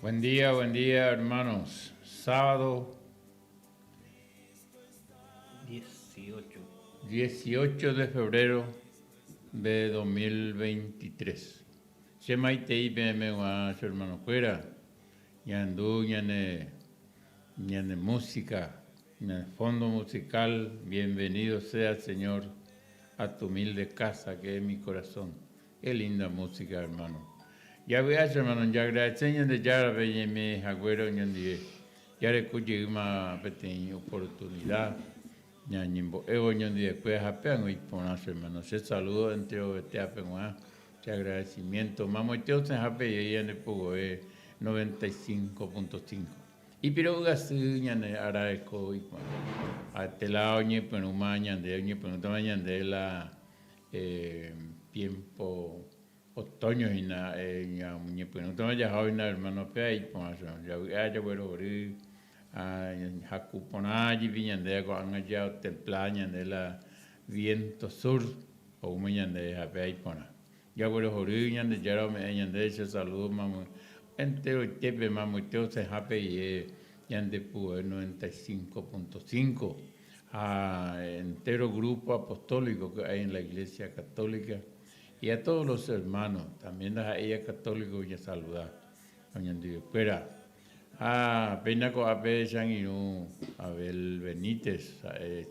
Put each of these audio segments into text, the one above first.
Buen día, hermanos. Sábado 18. 18 de febrero de 2023. Chemaitei mewa su hermano fuera. Ñandú, ñane música, ñane fondo musical. Bienvenido sea, Señor, a tu humilde casa que es mi corazón. Qué linda música, hermano. Ya voy a hacer, hermano, ya agradecen de ya ve mi agüero ñandie. Ya le escuché una pequeña oportunidad. Ñañimbo evo ñandie después apean y ponas, hermano. Se saludo entre este apean. Te agradecimiento. Mamo teo se hape y en el pugo 95.5. Y pero gas ñane araeco y a telao ñe pero mañana de ñe pero mañana de la tiempo otoño y na ñe pero ya hoyna hermano pe y pues ya bueno ori a jacuponaji viñande con anga templaña de la viento sur o mañana de hape y pona ya bueno ori ñande ya me ñande se saludo mamo entero tepe mamo teo se hape y Yande Púa 95.5, a entero grupo apostólico que hay en la Iglesia Católica y a todos los hermanos, también a ella católicos ya saludar. Espera, a Penaco Ape Sanguino, Abel Benítez,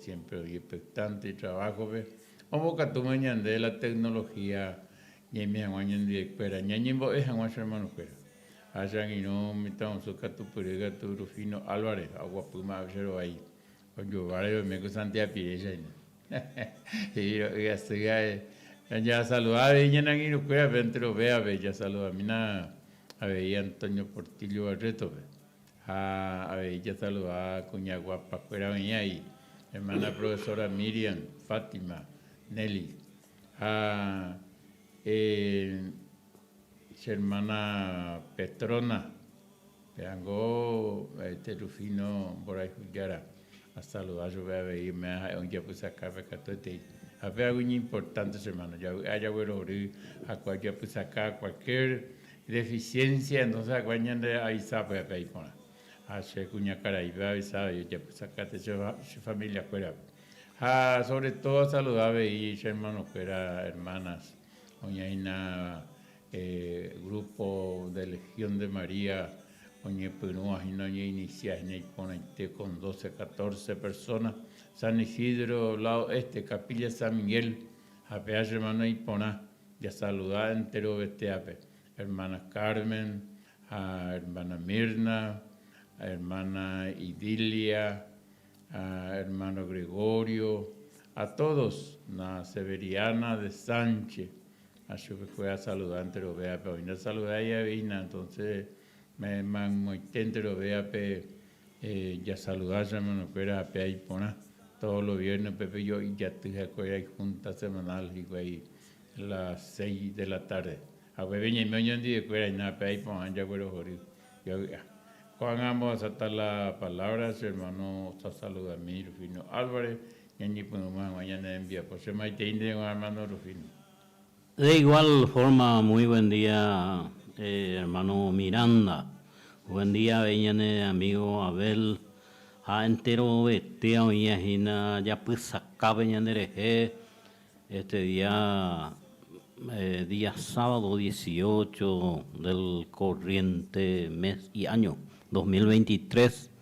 siempre expectante y trabajo, como que tú mañana de la tecnología, y me han espera, ñañimbo es a nuestro hermano, espera. Hayan y no metan su catu purega tu Rufino Álvarez, agua puma absero ahí. Oye, vale, me gustan de a pie y ya se ya saludar y ya no quiero que ventro vea ya saludar mina a ver Antonio Portillo Barreto a ver ya saludar cuña guapa fuera venía ahí hermana profesora Miriam Fátima Nelly a hermana Petrona, vengo Rufino por ahí Jugara, a saludar, yo voy a verme a un día pues acá, había algo importante, hermano, ya haya bueno, a cualquier pues acá, cualquier deficiencia, entonces acompañan de ahí sabe, ahí pone, a ser cuña cara y va a sabe, ya pues acá te su familia fuera, sobre todo saludar y hermanos fuera, hermanas, doña Ina. Grupo de Legión de María, Oñe Penúa, Hinoñe Inicia, con 12, 14 personas, San Isidro, lado este, Capilla San Miguel, Apea hermano Ipona, ya saludar entero Besteape, hermana Carmen, a hermana Mirna, a hermana Idilia, a hermano Gregorio, a todos, la Severiana de Sánchez. Así que fue a saludar, entero vea, pero no saludar ya vina, entonces me muy entero vea, ya saludar, hermano, fuera a ahí pona todos los viernes, Pepe yo y ya te acuerdas junta semanal y ahí las 6 de la tarde. A ver, venía me oyen de fuera y nada, ahí pona ya fuera jodido. Juan vamos a tratar las palabras, hermano, a saludar a mí, Rufino Álvarez, y allí pues mañana envía, pues se me entiende, hermano Rufino. De igual forma, muy buen día, hermano Miranda. Buen día, veñane, amigo Abel. Ha entero vete a Oñajina, ya pues acá veñanereje, este día sábado 18 del corriente mes y año 2023.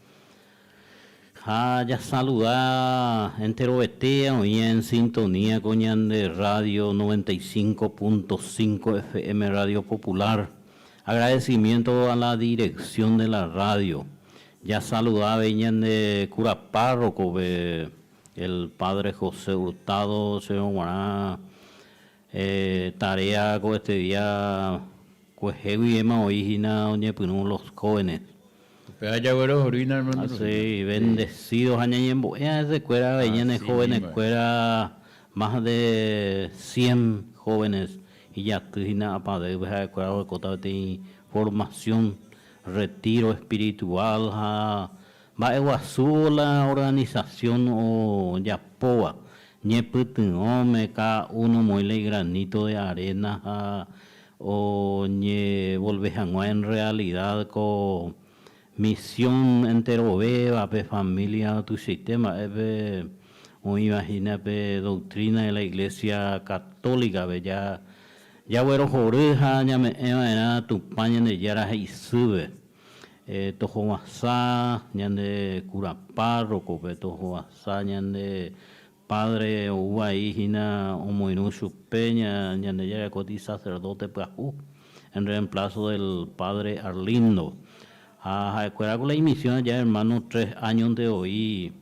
Ya saluda entero betea hoy en sintonía con de Radio 95.5 FM Radio Popular. Agradecimiento a la dirección de la radio. Ya saluda venían de cura párroco el padre José Hurtado, señor Guará, tarea con este día pues y ema origina donde los jóvenes. Así, bendecidos añayembo. Se escuela, venían jóvenes, escuela más de 100 jóvenes y ya tuvina para de escuela de cota de formación, retiro espiritual, va eguazú la organización o yapoa, ñeputun ome cada uno muele granito de arena o ñe volves a en realidad con misión entero beba pe familia tu sistema o imagina pe doctrina de la Iglesia Católica be ya bueno joreja ya me era tu paña de yara y sube toho masa ñande cura párroco pe toho masa ñande padre o ahí hina omoinu peña ñande yara coti sacerdote pajú en reemplazo del padre Arlindo a escuela con la misión ya hermano 3 años de hoy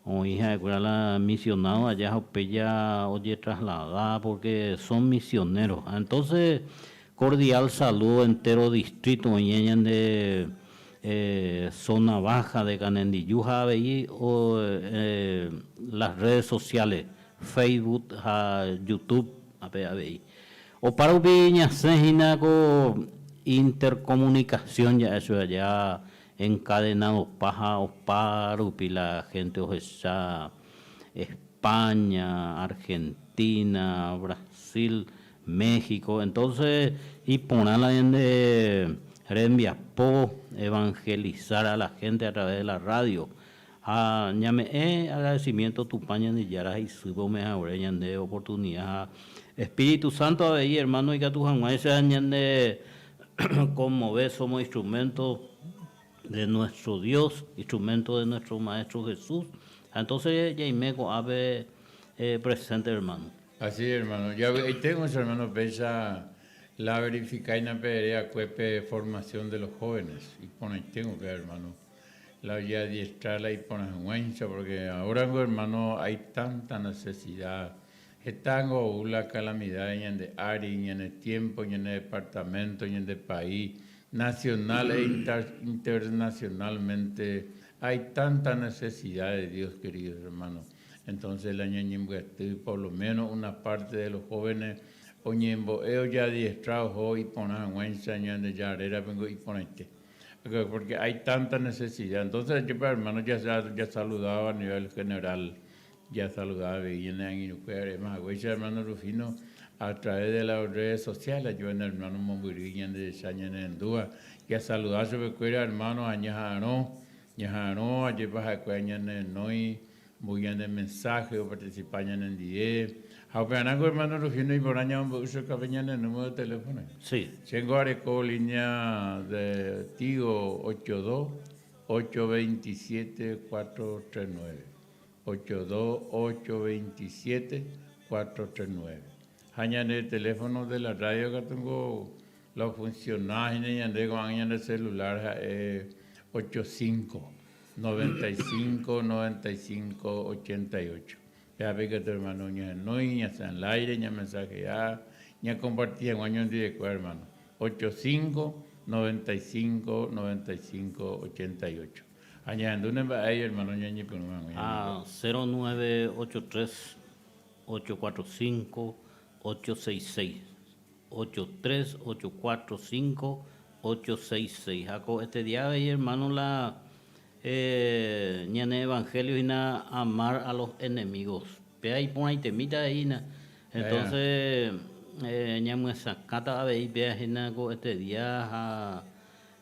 o hija de la misionado allá ya oye trasladada porque son misioneros. Entonces, cordial saludo entero distrito de zona baja de Canendiyuja o las redes sociales, Facebook, YouTube, o para ubiña sejina con intercomunicación ya eso allá encadenados paja o parupi la gente ojalá España, Argentina, Brasil, México, entonces y ponerla en de reenviar evangelizar a la gente a través de la radio. Ñame agradecimiento tu paña de yaras y subo me ahora de oportunidad. Espíritu Santo ahí hermano y que tu jamás se añade como ves somos instrumentos de nuestro Dios, instrumento de nuestro Maestro Jesús. Entonces, ya Imeco ave presente, hermano. Así, hermano. Ya tengo, hermano, pesa la verificar en la perea cuepe formación de los jóvenes. Y pone, tengo que, hermano, la ya adiestrarla y poner en porque ahora, hermano, hay tanta necesidad. Estango una calamidad en el área, en el tiempo, en el departamento, en el país. Nacional e internacionalmente hay tanta necesidad de Dios, queridos hermanos. Entonces, la por lo menos una parte de los jóvenes, ellos ya adiestrados hoy, ponen de yarera, vengo y ponete. Porque hay tanta necesidad. Entonces, yo, hermanos, ya saludaba a nivel general, ya saludaba y en hermano Rufino, a través de las redes sociales, yo en el hermano Momburí, de Sañan en Dúa, y a saludar sobre cuera hermano Añajano, allí para que en Noi, muy en el mensaje o participar en el día. Aunque hermano Rufino y por año uso que vengan el número de teléfono. Sí. Tengo areco línea de Tigo 82-827-439. 82-827-439. En el teléfono de la radio que tengo los funcionarios en el celular 85-95-95-88. Ya ve que tu hermano no ya está en el aire, ya mensaje ya compartía en años de hermano 85-95-95-88. Añadiendo una ahí hermano ñañi pero 0983 845 866 83845 866. Este día de hermano la ñane evangelio y na amar a los enemigos. Pe ahí pon ahí temita ahí na. Entonces ñame sacata ahí pe na este día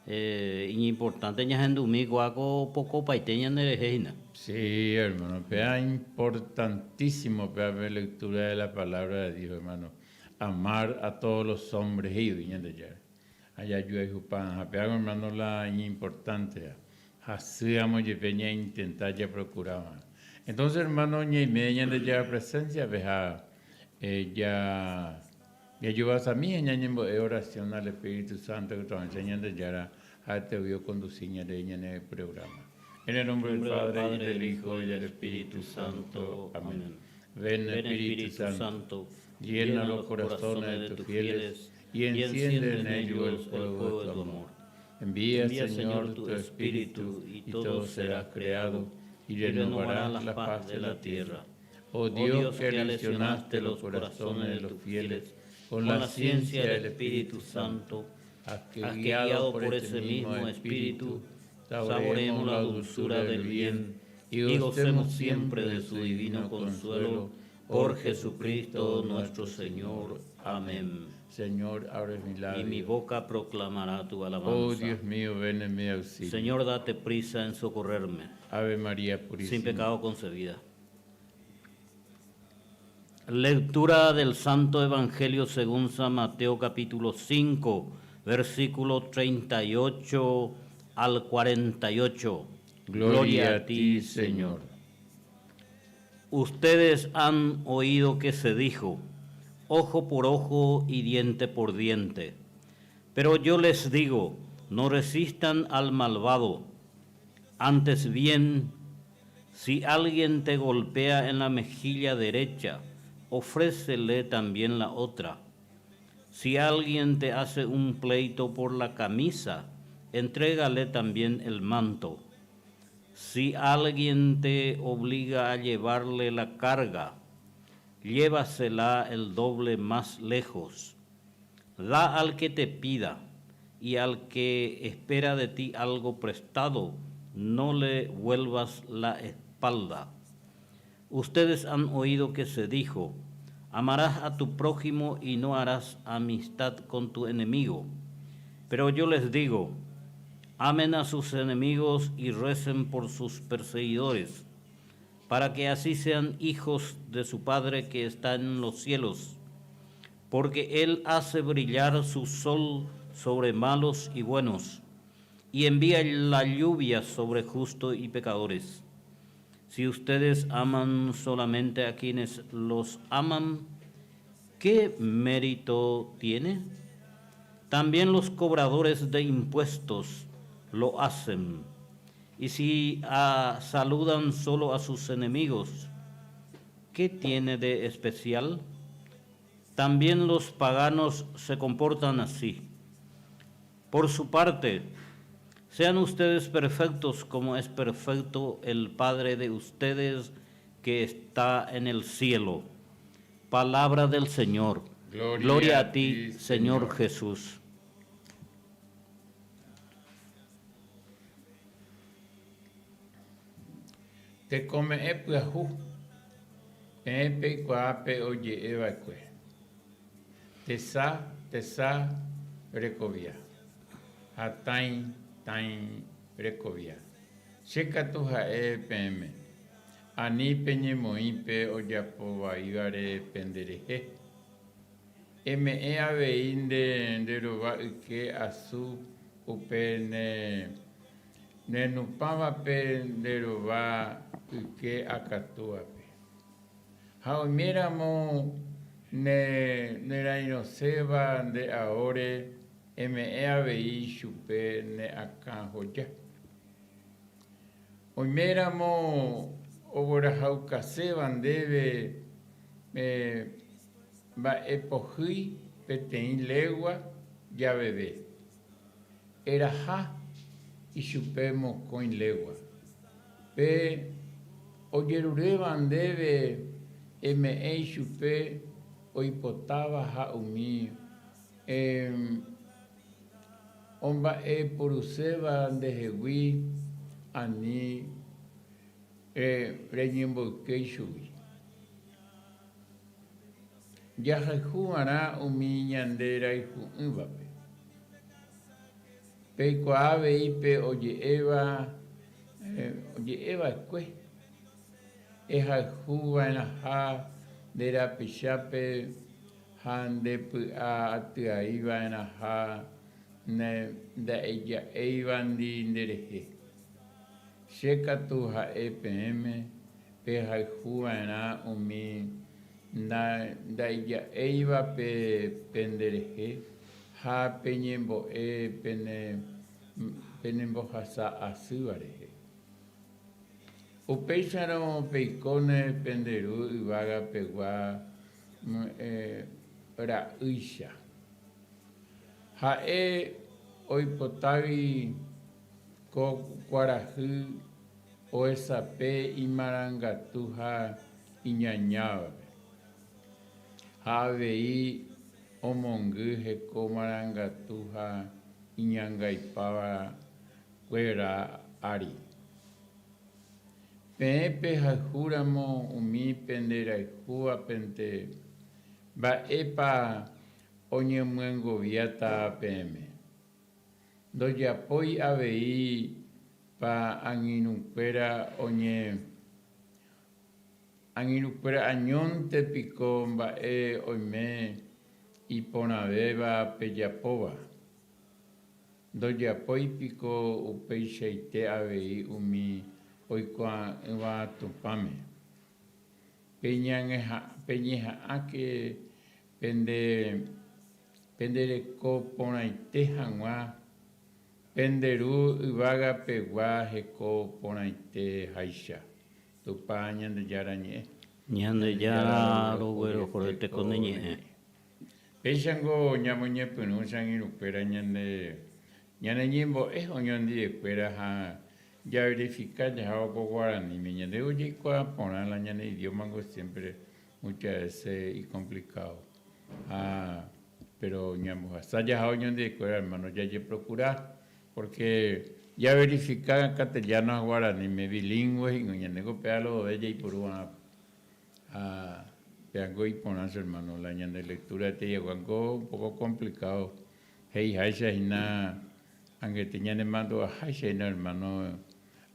importante ña en domingo hago poco paiteña nerejena. Sí, hermano, vea importantísimo para ver lectura de la palabra de Dios, hermano. Amar a todos los hombres y de allá. Allá yo hermano, la importante. Así amo y venía intentar ya procuraba. Entonces, hermano, y media de ya presencia, veja ya ayudas a mí en oración al Espíritu Santo que te enseñan de ya a te vio conducir en el programa. En el nombre del Padre, y del Hijo, y del Espíritu Santo. Amén. Ven, Espíritu Santo, llena los corazones de tus fieles, y enciende en ellos el fuego de tu amor. Envía, Señor, tu Espíritu, y todo será creado, y renovarás la paz de la tierra. Oh Dios, que lesionaste los corazones de los fieles, con la ciencia del Espíritu Santo, haz que guiado por ese mismo Espíritu, saboreemos la dulzura del bien y gocemos siempre de su divino consuelo, por Jesucristo nuestro Señor. Amén. Señor, abre mis y labios. mi boca proclamará tu Oh alabanza. Dios mío, ven en mi auxilio. Señor, date prisa en socorrerme, Ave María Purísima. sin pecado concebida. Lectura del Santo Evangelio según San Mateo capítulo 5, versículo 38 al 48. Gloria a ti, Señor. Ustedes han oído que se dijo, ojo por ojo y diente por diente. Pero yo les digo, no resistan al malvado. Antes bien, si alguien te golpea en la mejilla derecha, ofrécele también la otra. Si alguien te hace un pleito por la camisa, entrégale también el manto. Si alguien te obliga a llevarle la carga, llévasela el doble más lejos. Da al que te pida, y al que espera de ti algo prestado, no le vuelvas la espalda. Ustedes han oído que se dijo, amarás a tu prójimo y no harás amistad con tu enemigo. Pero yo les digo, amen a sus enemigos y recen por sus perseguidores, para que así sean hijos de su Padre que está en los cielos, porque Él hace brillar su sol sobre malos y buenos, y envía la lluvia sobre justos y pecadores. Si ustedes aman solamente a quienes los aman, ¿qué mérito tiene? También los cobradores de impuestos lo hacen. Y si saludan solo a sus enemigos, ¿qué tiene de especial? También los paganos se comportan así. Por su parte, sean ustedes perfectos como es perfecto el Padre de ustedes que está en el cielo. Palabra del Señor. Gloria a ti, Señor Jesús. Te come epiahu. Epe cuape oye evacue. Tesa recovia. Hatain tain recovia. Checatuja epm. Ani peñe moipe oyapo igare pendereje. Me aveinde de roba que asu upene ne nupama pe de roba que acatua pe. How miramo ne la inoseba de ahore me avei chupe ne acajoya. O miramo obra how caseban debe va epohui petein legua ya bebé. Era ja y chupemos con legua. Pe oyerureban debe me chupe o hipotaba ja umi. Omba poruseba de jewi ani reñimbo keishui. Yajajuara umi ñandera y juvape. Pe coave ipe oye eva cue. Eja juba en ja de la pichape han de a iba en ja ne da ella evan di nereje. Checa tu ja EPM peja juba en umi da ella eva pe pendereje ha peñembo penembo hasa asuareje. Upeixaro peicone penderu ivaga pegua ra isha. Ha oipotavi ko guarahu o esa pe imarangatuja iñañaba. Havei omongu heko marangatuja iñangaipava cuera ari. Pepe jajuramo umi pendera jua pente va epa oñe muengo viata PM. Doya poi ABI pa anginupera oñe añón te picó oime y ponabeba peyapova. Doya poi pico upeixeite ABI umi oikua va tupame. Peñeja ake pendereco ponaite hangua penderu ivaga pegua heco ponaite haisha. Tupa ñande yarañe. Ñande yara lo güero corete con ñe. Peshango ñamoñe punu sangi rupera ñande ñimbo es oñondi espera ha ya verificar ya hago guarani mi ñande oye cua poner la ñande idioma siempre muchas veces y complicado. Pero ñamo hasta ya oñondi espera hermano ya yo procurar porque ya verificar castellano guarani me bilingüe y ñande copia lo de ella y por una peango y ponerse hermano la ñande lectura te llegó algo un poco complicado. Hey, haisha hina aunque tenían mando a haisha hermano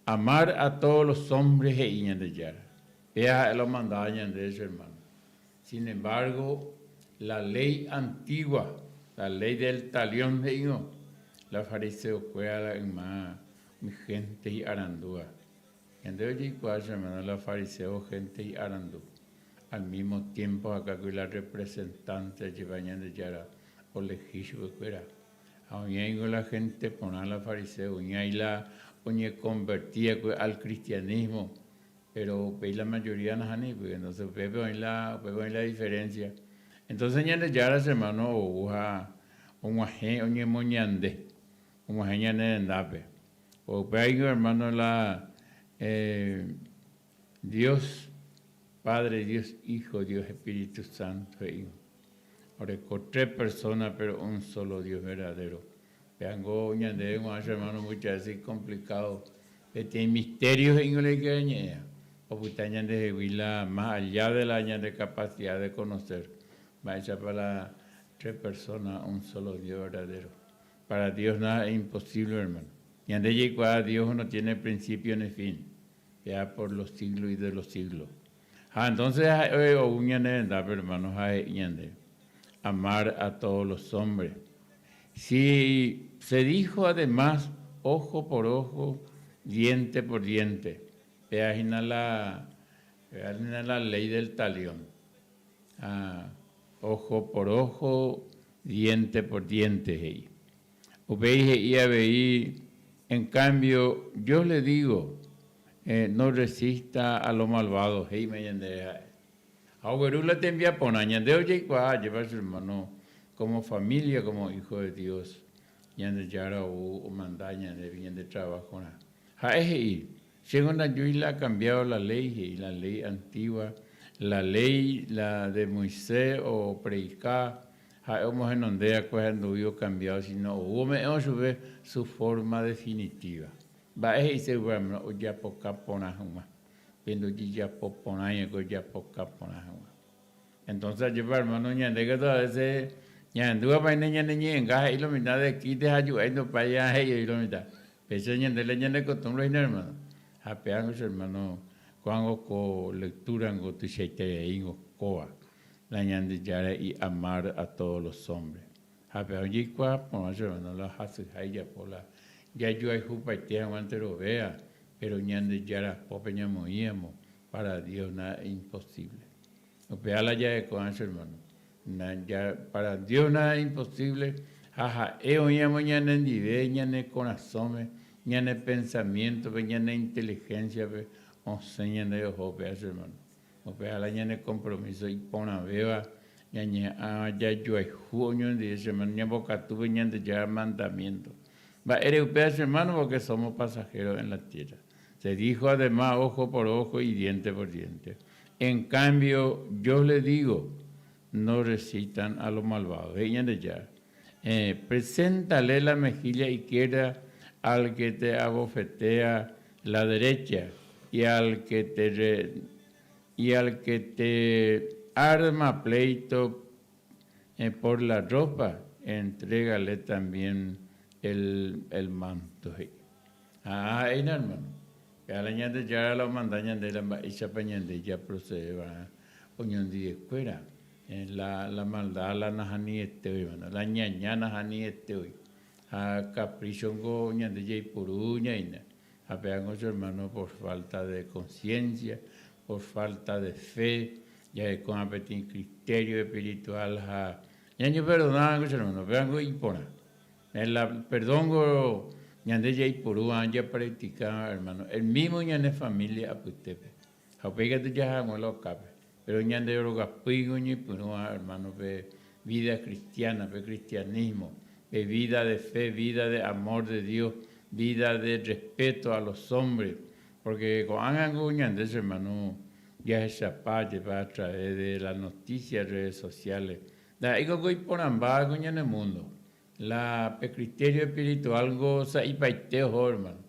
amar a todos los hombres e ñande yara. Ella lo mandaba ñande eso hermano. Sin embargo, la ley antigua, la ley del talión de Ino, la fariseo fue más mi gente y arandúa. Entonces, hermano, la fariseo gente y arandú. Al mismo tiempo, acá que la representante llevañan de Yara o legislo fuera. Aún la gente ponía la fariseo, y convertía al cristianismo, pero la mayoría no han ido, entonces veo en la diferencia. Entonces, ya de Yara, hermano, un aje moñande, un aje ñande endape. O veo, hermano, Dios Padre, Dios Hijo, Dios Espíritu Santo. Ahora, con 3 personas, pero un solo Dios verdadero. Veango, ñande, hermano, muchas veces complicado. Tiene misterios en la iglesia. O ñande de huila más allá de la ñande capacidad de conocer. Vaya para 3 personas, un solo Dios verdadero. Para Dios nada es imposible, hermano. Ñande llegó a Dios no tiene principio ni fin. Ya por los siglos y de los siglos. Entonces, hermanos, amar a todos los hombres. Si se dijo además, ojo por ojo, diente por diente, vean la ley del talión. Ojo por ojo, diente por diente. En cambio, yo le digo, no resista a lo malvado. Abuela te envía por añade oye llevar su hermano como familia, como hijo de Dios. Ñande yara o mandaña de bien de trabajo. Según yo ha cambiado la ley y la ley antigua, la ley la de Moisés o predicar, hemos en donde ha cambiado, sino hubo su forma definitiva. Va y se vuelve o ya poca ponajuma, viendo ya poponaña que ya poca ponajuma. Entonces yo hermano ñande que todo ese ñande va para niña engaja y lo mitad de aquí te ayudando para allá y lo mitad. Pese ñande le ñande costumbre hermano. Apean los hermanos cuando co lectura en gotu sheite ingo coa la ñande yara y amar a todos los hombres. Apean y cua por los hermanos la hace haya por la ya yo hay jupaite aguantero vea, pero ñande yara popeña moíamos, para Dios nada es imposible. Vea la ya de con hermano. Para Dios nada es imposible. Oíamos ñande en idea, ñande corazón, ñande pensamiento, ñande inteligencia, ñande de ojo, hermano. Vea la ñande compromiso y pona beba, ñande ya yo hay junio en dice hermano, ñande boca tuve ñande ya mandamiento. Eres hermano porque somos pasajeros en la tierra. Se dijo además ojo por ojo y diente por diente. En cambio, yo le digo, no recitan a los malvados. Preséntale la mejilla izquierda al que te abofetea la derecha y al que te arma pleito, por la ropa, entrégale también el manto. Hermano. Ya la ñande ya la mandaña de la isapañande ya procede va oñón de escuela. La maldad la najani hermano. La ñaña najani a caprichongo ñande ya puruña ina. A pegango su hermano por falta de conciencia, por falta de fe, ya con apetín criterio espiritual. Ya yo perdonaba su hermano, pegango impona. Perdongo ñande ya puru anja practica hermano. El mismo ñande familia aputepe. Japega tu ya no lo cabe. Pero ñande roga pigo ni puru hermano ve vida cristiana, ve cristianismo, ve vida de fe, vida de amor de Dios, vida de respeto a los hombres. Porque con angango ñande hermano ya esa paz va a través de las noticias, redes sociales. Da ego go iponan va con ñande mundo. La criterio espiritual goza y paiteo hermano.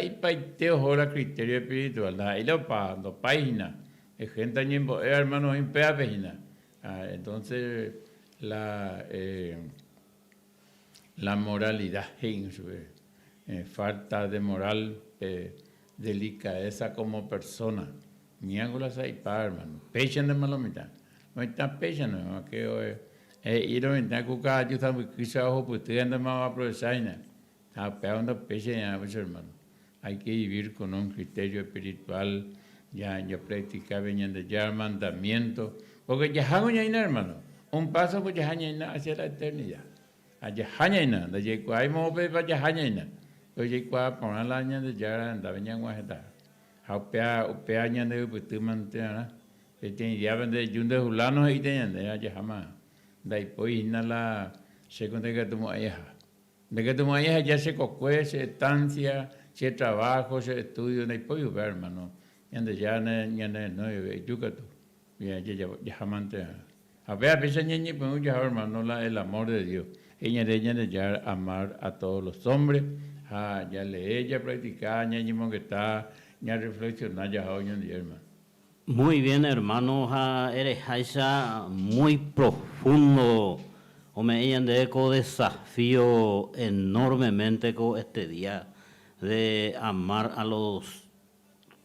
Y paiteo la criterio espiritual. Y lo pando página. Es gente ñimbo hermano en pea página. Entonces la moralidad falta de moral, delicadeza como persona. Ni hago las aipa hermano. Pechen de malomita. No está pechen, no que y lo ven cuca yo estaba quizá ojo pues te anda más aprovechar pegando peche ya hermano. Hay que vivir con un criterio espiritual, ya practicar venían ya mandamientos, porque ya hago ya hermano, un paso pues ya hacia la eternidad. Allá haña de ya hay mover para ya haña. Oye cua poner la año de ya anda venían guajeta. Pea año de pues te mantena. Este ya vende yunde hulano y tenían de ya jamás. Después la segunda que tomo ella. De que tomo ella ya se cocue, se estancia, se trabajo, se estudio, después hermano. Y ande ya no yucato. Ya jamás. A ver, a veces ñeñi pues ya hermano el amor de Dios. Ella de ya amar a todos los hombres. Ya leer, ya practicar, ñeñi que está, ya reflexionar, ya hoy en día hermano. Muy bien, hermano, eres muy profundo. O me eco desafío enormemente con este día de amar a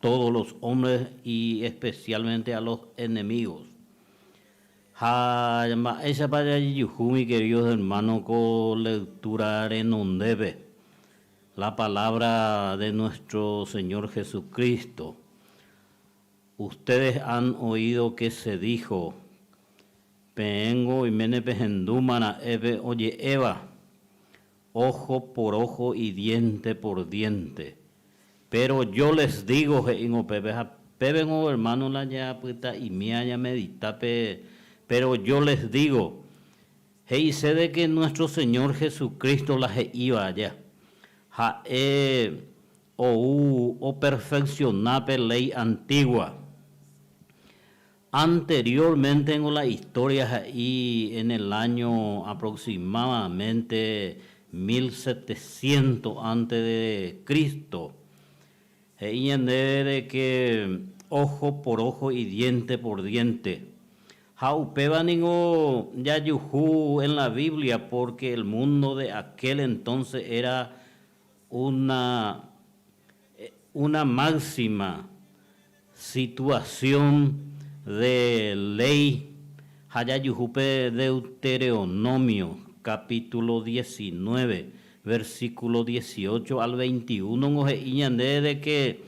todos los hombres y especialmente a los enemigos. Esa para mi queridos hermanos, con lectura en debe la palabra de nuestro Señor Jesucristo. Ustedes han oído que se dijo, Pengo y Menepehendumana Eve oye Eva, ojo por ojo y diente por diente. Pero yo les digo, Pepe hermano la ya puta y mía ya medita, pero yo les digo, sé de que nuestro Señor Jesucristo la iba allá. O perfeccionape ley antigua. Anteriormente en las historias ahí en el año aproximadamente 1700 antes de Cristo, y de que ojo por ojo y diente por diente. Jaupebaningo yayujú en la Biblia porque el mundo de aquel entonces era una máxima situación de ley. Hayayujupe Deuteronomio, capítulo 19, versículo 18 al 21, de que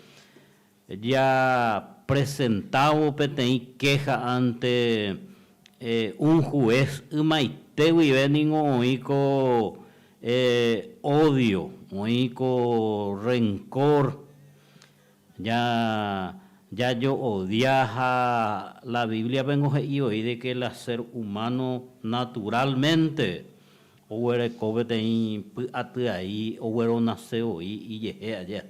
ya presentado petei queja ante un juez, y veningo oico odio, oico rencor, ya yo odiaba la Biblia, vengo y oí de que el ser humano naturalmente, o era cobete ahí, o era nace y llegué allá.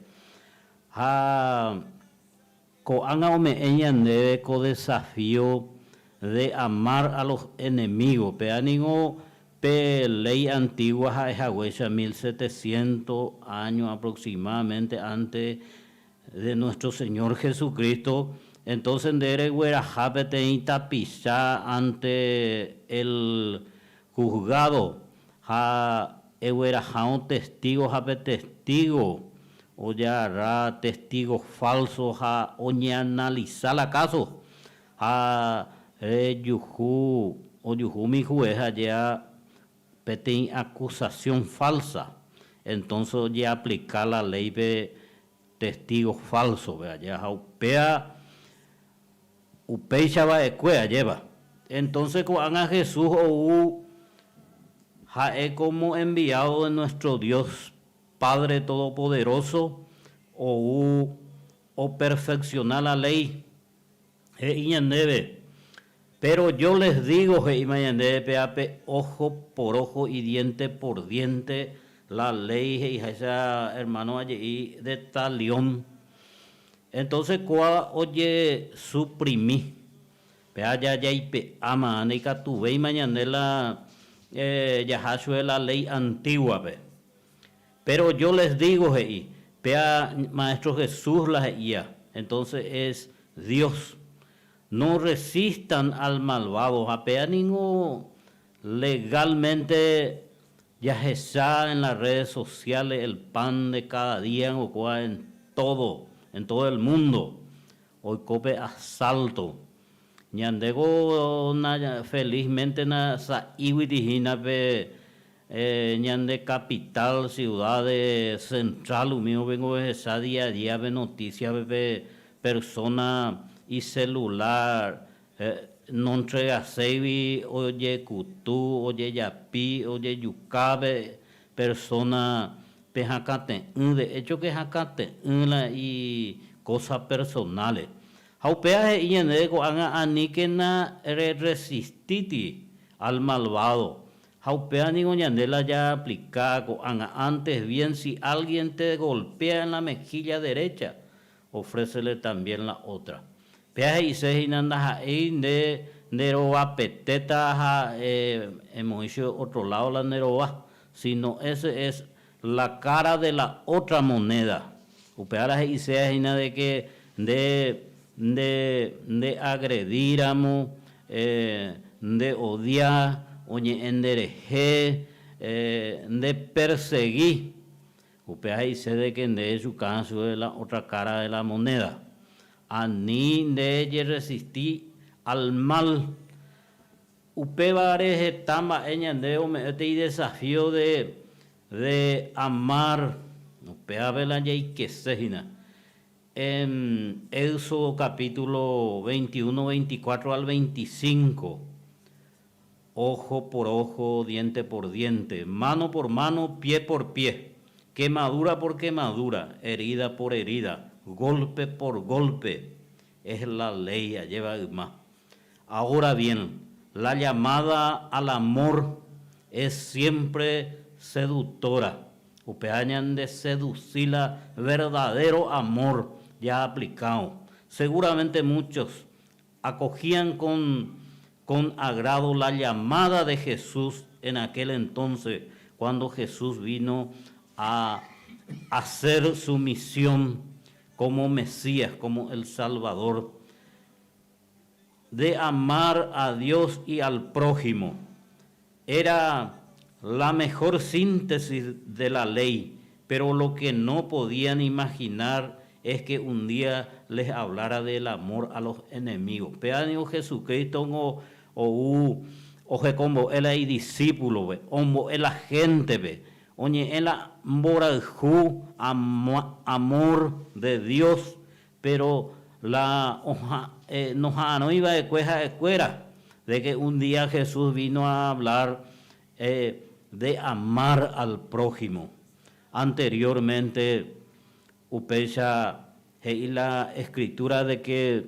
Coanga me de co desafío de amar a los enemigos, peanigo ley antigua es 1700 años aproximadamente antes de nuestro Señor Jesucristo, Entonces, ndere huerajape teita pisá ante el juzgado, ha huerajao testigo, jape testigo, o ya hará testigos falsos, ha oñe analizar la caso, ha yuju, o yuju mi jueza ya peten acusación falsa. Entonces, ya aplicar la ley de testigos falsos, ya upea upeixa va escuela lleva. Entonces, cuando a Jesús es como enviado de nuestro Dios Padre Todopoderoso o perfeccionar la ley. Pero yo les digo, ojo por ojo y diente por diente, la ley y esa hermano allí de talión. Entonces, cuando oye suprimí, ya ama, anica tuve y mañana ya la ley antigua, pero yo les digo, Maestro Jesús la guía, entonces es Dios. No resistan al malvado, apea ningún legalmente ya está en las redes sociales el pan de cada día en todo el mundo. Hoy cope asalto. Ñandego felizmente na sa iwitijina ñande capital, ciudad central, mío vengo de esa día a día de noticias de persona y celular, no entrega sevi, oye kutú, oye yapi, oye yucabe, persona pejacate, de hecho que jacate y cosas personales. Haupea y en el aniquena resistiti al malvado. Haupea ni goñandela ya aplicado antes bien si alguien te golpea en la mejilla derecha, ofrécele también la otra. Pea y se hinanda de neroa peteta hemos dicho otro lado la neroa, sino ese es la cara de la otra moneda. Upea y se hina de que de agrediramos, de odiar, oye, endereje, de perseguir. Upea y se de que de su caso de la otra cara de la moneda. Ani de resistir al mal. Upea areje tamba eñandeo me este desafío de amar. Upea vela y que sejina. En Éxodo capítulo 21, 24 al 25, ojo por ojo, diente por diente, mano por mano, pie por pie, quemadura por quemadura, herida por herida, golpe por golpe, es la ley, lleva más. Ahora bien, la llamada al amor es siempre seductora, upeañan de seducirla, verdadero amor, ya aplicado. Seguramente muchos acogían con agrado la llamada de Jesús en aquel entonces, cuando Jesús vino a hacer su misión como Mesías, como el Salvador, de amar a Dios y al prójimo. Era la mejor síntesis de la ley, pero lo que no podían imaginar es que un día les hablara del amor a los enemigos. Pero Jesucristo o como él es discípulo, o la gente, oye, él moraljú amor de Dios, pero no iba de cueja de cuera, de que un día Jesús vino a hablar de amar al prójimo. Anteriormente, upecha y la escritura de que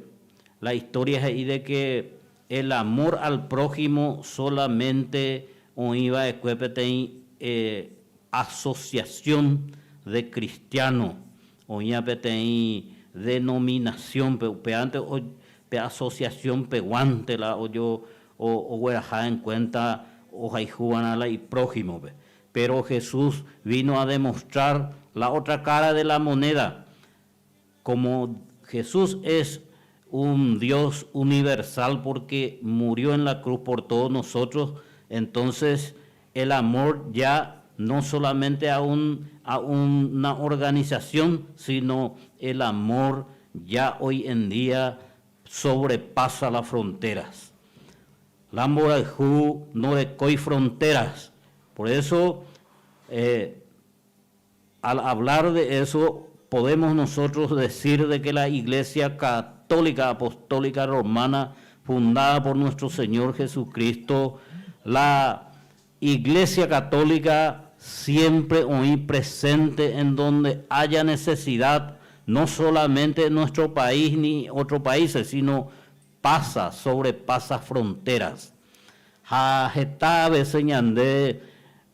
la historia es de que el amor al prójimo solamente iba a asociación de cristianos, o ya denominación peante o asociación peguante la o yo o en cuenta o jaijuana y prójimo, pero Jesús vino a demostrar la otra cara de la moneda. Como Jesús es un Dios universal porque murió en la cruz por todos nosotros. Entonces el amor ya no solamente a una organización, sino el amor ya hoy en día sobrepasa las fronteras. Lamborghini no hay fronteras. Por eso, al hablar de eso, podemos nosotros decir de que la Iglesia Católica Apostólica Romana, fundada por nuestro Señor Jesucristo, la Iglesia Católica siempre hoy presente en donde haya necesidad, no solamente en nuestro país ni otros países, sino sobrepasa fronteras. Jetabe señande,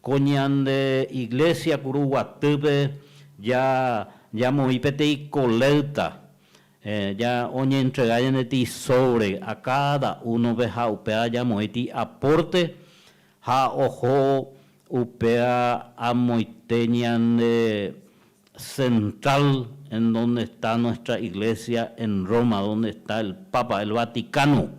coñande iglesia curuguatupe, ya moipete y coleuta, ya oñe entregayan ti sobre a cada uno veja upea ya moiti aporte, ja ojo upea a moiteñan de central en donde está nuestra iglesia en Roma, donde está el Papa, el Vaticano.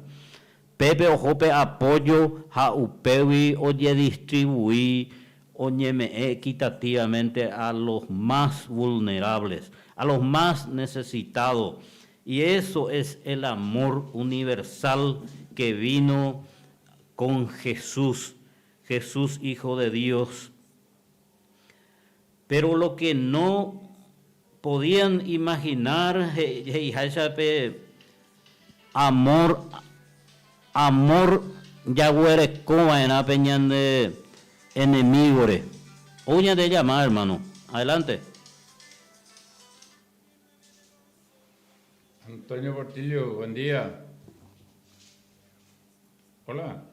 Pepe ojope apoyo ja upewi oye distribuí oñeme equitativamente a los más vulnerables, a los más necesitados. Y eso es el amor universal que vino con Jesús, Jesús Hijo de Dios. Pero lo que no podían imaginar, amor ya huere como en la peña de enemigos. Oye de llamar, hermano. Adelante. Antonio Portillo, buen día. Hola.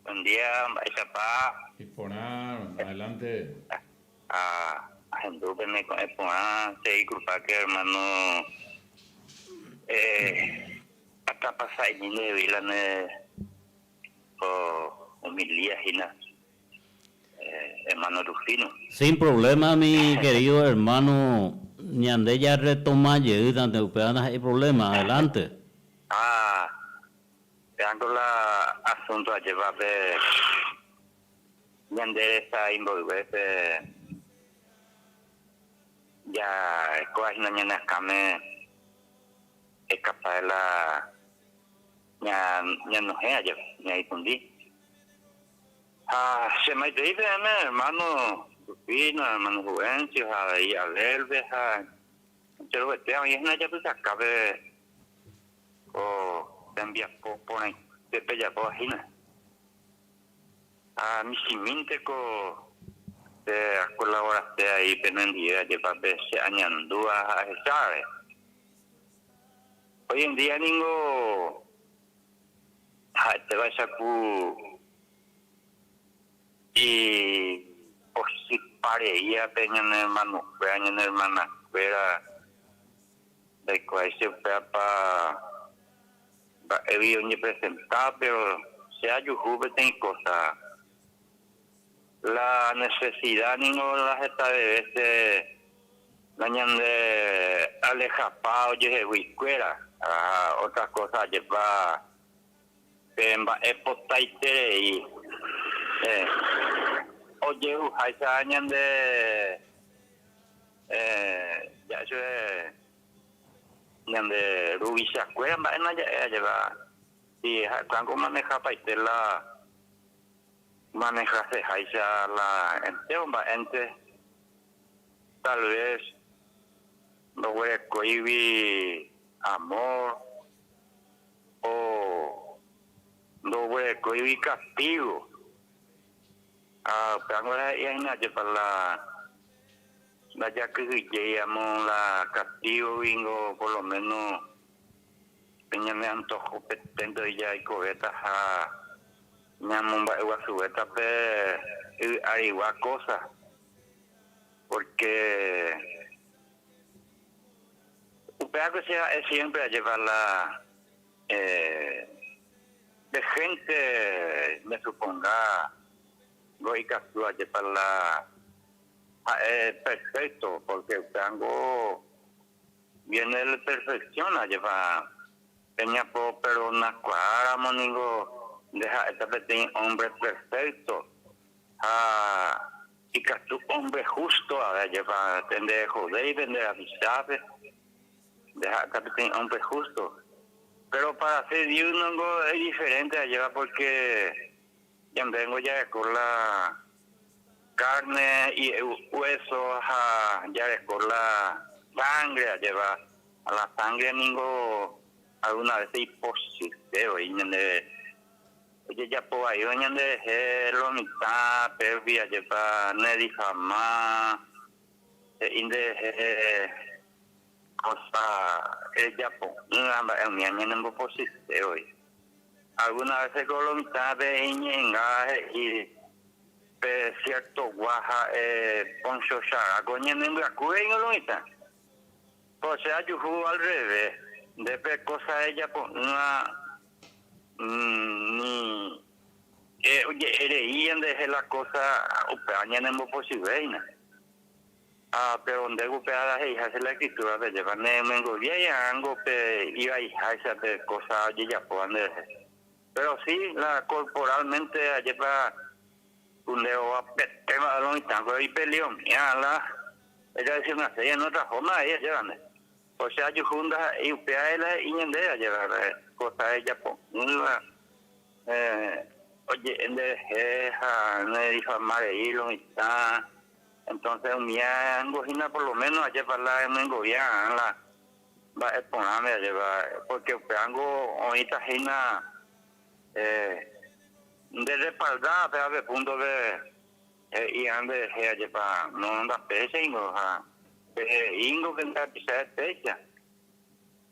Buen día, Chapá. Y por adelante. Anduve me con se disculpa que hermano acá pasa y de vilane o humilía hina hermano Rufino. Sin problema, mi querido hermano. Ñande ya retoma llegada ante upeanas hay problema. Adelante. Tengo la asunto a llevar de ñande esta involucrarse ya coas mañana came es capaz de la ya no es ya ni ahí tundi se me dice hermano Rufino, hermano Juvencio, ahí a Verbe, pero este año es una ya pues acabe o envía por de bella página mi siminte co de colaboraste ahí pendiente de papel se añandúa a sabe hoy en día ningo te vas a y por si pareía peñan hermano peñan hermana fuera de cual se para he ni presentar pero se ayuda ten cosa la necesidad ningo la jeta de veces dañan de alejapado oye huiscuera otras cosas lleva pemba epotaite y oye esa dañan de ya yo de rubisa cueva en allá lleva y cuando maneja paitela maneja se haisa la ente tal vez no voy a cohibir amor o no voy a cohibir castigo pero ahora ya para la ya que llegamos la castigo vingo por lo menos peña me antojo petendo ya y cobetas a ñamumba igual subeta pe igual cosas porque upea que sea es siempre a llevarla de gente me suponga goica tú a llevarla perfecto porque tengo viene la perfección, lleva peña po, pero una cuadra, moningo, deja esta pequeña hombre perfecto, y que tu hombre justo, a ver, lleva, tende joder y tende avisar, deja esta pequeña hombre justo. Pero para ser Dios no es diferente, lleva, porque ya vengo ya con la carne y hueso, ya con la sangre, lleva a la sangre ningo alguna vez es imposible, oye ya por ahí de lo mitad pervia lleva ne difama inde cosa ella po en mi año no posible hoy alguna vez con lo mitad de inga y cierto guaja poncho shara coña nengo acude en lo mitad pues sea yo al revés de cosa ella por una ni oye ereían de la cosa upeaña en posible pero donde upeada hija se la escritura de llevar mengo vieja algo que iba a hija esa de cosa ya puedan pero sí la corporalmente lleva un leo a tema de los tango y peleó ya la ella decía una serie en otra forma ella llevan o sea yo junta y upeada y en de llevar cosa ella po una oye en de me dijo madre lo está entonces mi angojina por lo menos ayer para la mengo ya la va a ponerme a llevar porque ango ahorita gina de respaldar pero de punto de y ande lleva no anda pese ingo ingo que anda pese fecha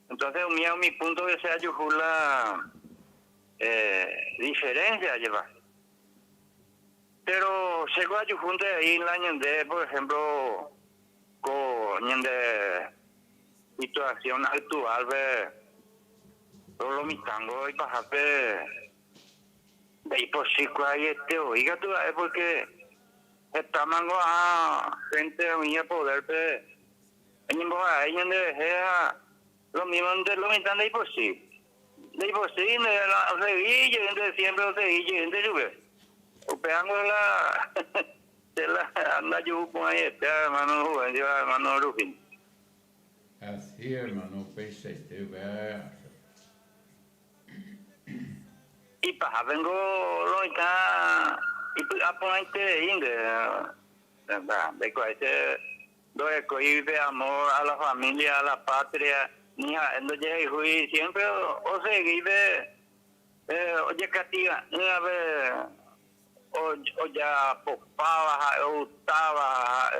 entonces mi punto de ser yo la diferencia lleva pero llegó a yo junto ahí el año de por ejemplo con de situación actual de todo lo mitango y bajaste de ahí por sí hay oiga tú porque está mango a gente mía poder en ella de lo mismo de lo mitad de ahí por sí de por sí de la revilla de siempre revilla de lluvia upeando la de la anda yo con ahí hermano joven lleva hermano Rufín así hermano pese te vea y para vengo lo está y pues a ponerte inde verdad de que do de amor a la familia a la patria ni a no llegué siempre o se vive oye cativa a ver o ya popaba o estaba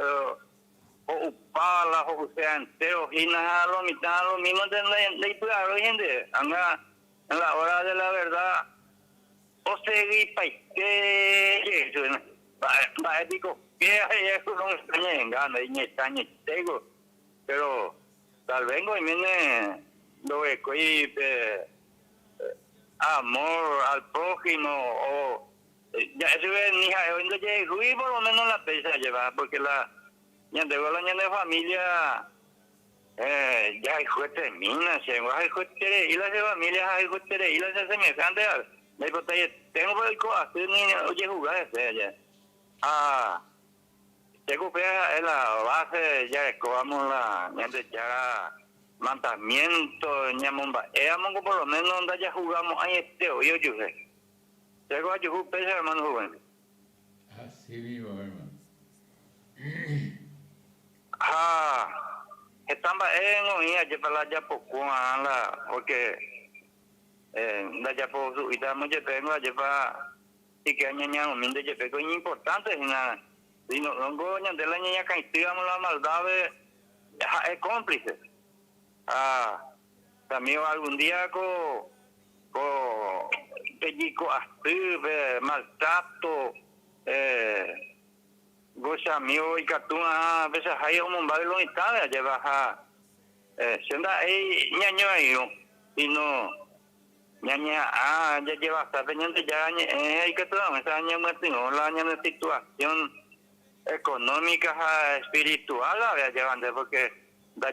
o upala o sea entero y nada lo mitad lo mismo de la gente anda en la hora de la verdad o seguí pa que va digo que eso no está en gana y está en tego pero tal vengo y viene lo que amor al prójimo o ya eso es mi hija hoy no llegué por lo menos la pesa llevar porque la ya de familia ya hijo termina se va hijo y la familia hay hijo y la se semejante me tengo por el corazón ni oye jugar ese allá tengo que en la base ya escogamos la ya mandamiento ñamomba éramos por lo menos donde ya jugamos ahí yo sé tengo a jugar pesa hermano joven así vivo hermano están en oía ya para ya poco la porque la ya por su vida mucho tengo ya para y que añaña un minde ya pego importante nada si no goña de la niña caíamos la maldad es cómplice también algún día pellico así maltrato goza mío y catuna a veces hay un bailo y tal lleva siendo ahí ñaño ahí y no ñaña ya lleva hasta pendiente ya hay que tomar esa año no la año de situación económica espiritual la llevan porque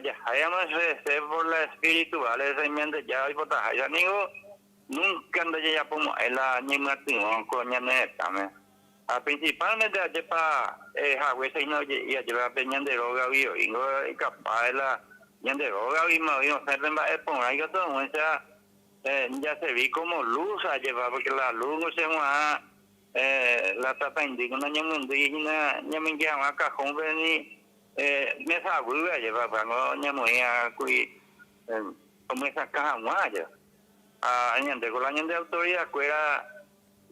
ya hayamos ser por la espiritual ese miente ya y por ya nigo nunca anda ya como la ni matrimonio con ya también principalmente allá para Hawái se no ya lleva peñan de roga vio y no capaz la ñande roga vi más vino se ven va por ahí que todo esa ya se vi como luz a llevar porque la luz no se va la tapa indígena ña me llama acá joven ni me sabe a llevar para no ña muy a cui como esa caja más ya ñande con la ñande autoridad cuera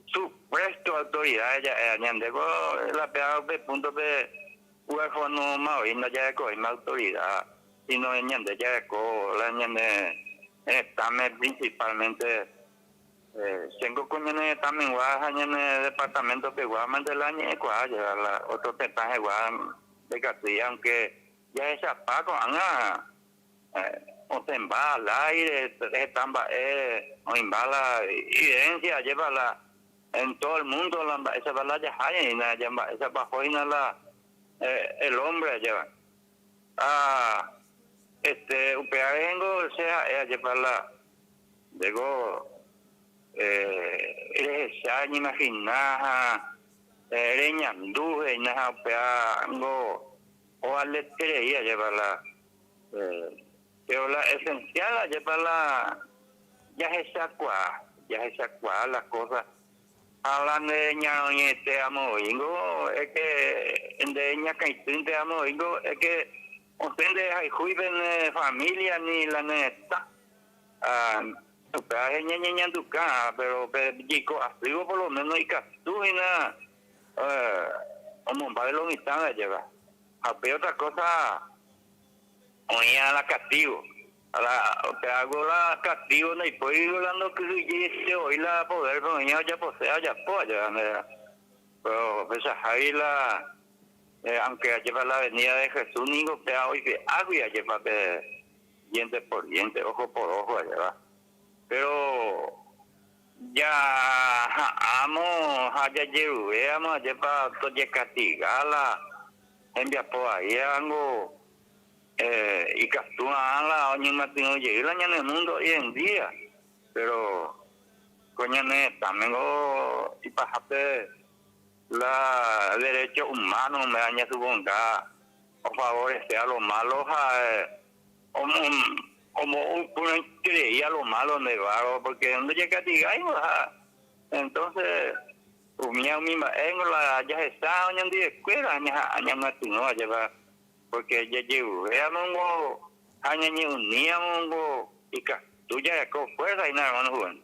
supuesto autoridad ya ñande con la peor de punto de huérfano más y no ya con más autoridad sino ñande ya con la ñande también principalmente tengo coñones también guaja en el departamento que guaman del año y guaya la otro petaje guam de Castilla aunque ya esa paco anga o se embala aire están o embala evidencia lleva la en todo el mundo la esa bala ya hay esa bajo la el hombre lleva upearengo o sea lleva la digo esa ni imagina reñanduje na upeango o aletería lleva la pero la esencial lleva la ya esa cuá las cosas hablan de ña te amo ingo es que de ña que te amo ingo es que ustedes hay juiven familia ni la neta ña duca pero chico así por lo menos y castujina como va de lo mitad lleva a otra cosa oye a la castigo te hago la castigo no y pues hablando que yo hoy la poder pero ya posea ya pero pues ahí la aunque lleva la venida de Jesús nigo te hoy que hago ya lleva de diente por diente ojo por ojo lleva pero ya amo haya lleve amo lleva todo castigala envía por ahí algo y captura la oña matino llega en el mundo hoy en día pero coñane también y pasarte la derecho humano me daña su bondad o favorecer a los malos como uno creía lo malo nevado porque donde llega a entonces umia misma en la ya está en de escuela aña matino lleva porque ya llevo mongo aña ni unía mongo y tú ya con fuerza y nada hermano Juan.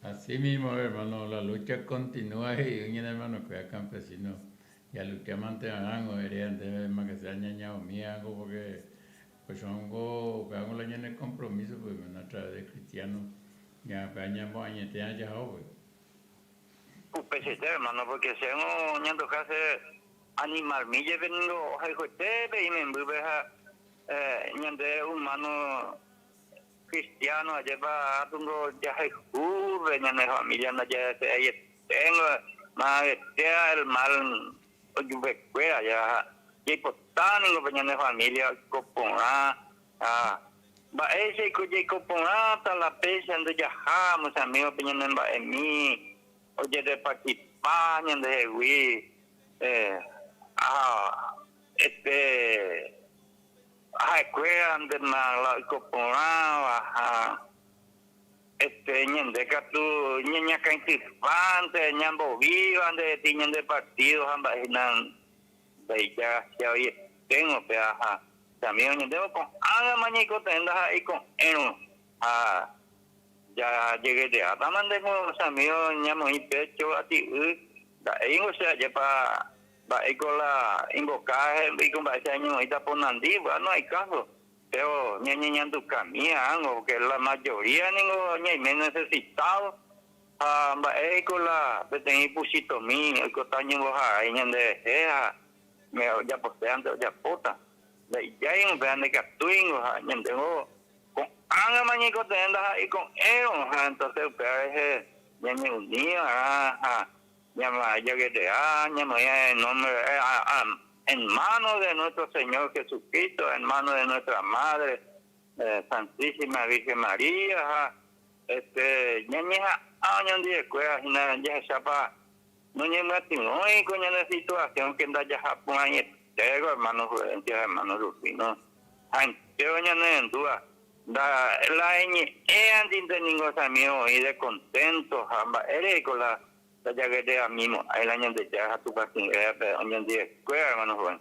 Así mismo hermano la lucha continúa y un hermano que es campesino ya lucha mantengan o deberían de más que sea ñaña o mía algo porque pues hongo hago la ñana el compromiso pues a través de cristianos ya peñamos añetean ya hoy pues hermano porque se hemos ñando casi animal mille venido hay y me embubeja ñande humano cristiano lleva tungo ya hay ñande familia no ya tengo más el mal oyubecuera ya y potánico ñande familia copona ba ese que copona hasta la pesa de ya jamos amigos ñande ba en mí oye de participar ñande wi escuela de la copona ñande catu ña cantifante ñambo vivan de tiñan de partidos ambas de ya hoy tengo también ñande con haga mañico tenda ahí con ya llegué de atamande con amigos ñamo y pecho a ti da o sea ya con la invocar y con ese año ahorita por Nandí, no hay caso. Pero ña tu camino, que la mayoría ni menos necesitado. Con la tenía pusito mío, que está en boja, de me ya posteando ya puta. Ya hay un plan de capturing, tengo con anga mañico tenda y con entonces pero ña unía llama yo que te llama nombre en manos de nuestro Señor Jesucristo, en manos de nuestra Madre, Santísima Virgen María, ñañeja años de escuela, ya chapa, no hoy con la situación que anda ya Japón, hermano Juventud, hermano Rufino, yo en duda, la en de ningún amigo y de contento, eres con la ya que te mismo, el año de ya tu pasión, año de escuela, hermano Juan.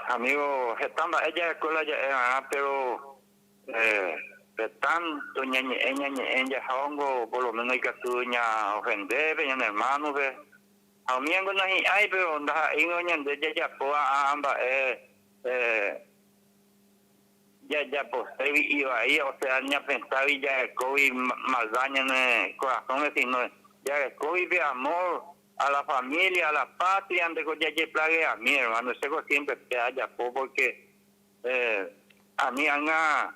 Amigo, estando ella escuela ya, pero tanto ella hongo por lo menos hay que tuña ofender en hermano ve a mí no hay pero anda en de ya poa amba ya pues iba ahí o sea ya pensaba ya el COVID mal daña en el corazón sino ya el COVID de amor a la familia a la patria antes que ya plague a mi hermano ese siempre te haya porque a mí anga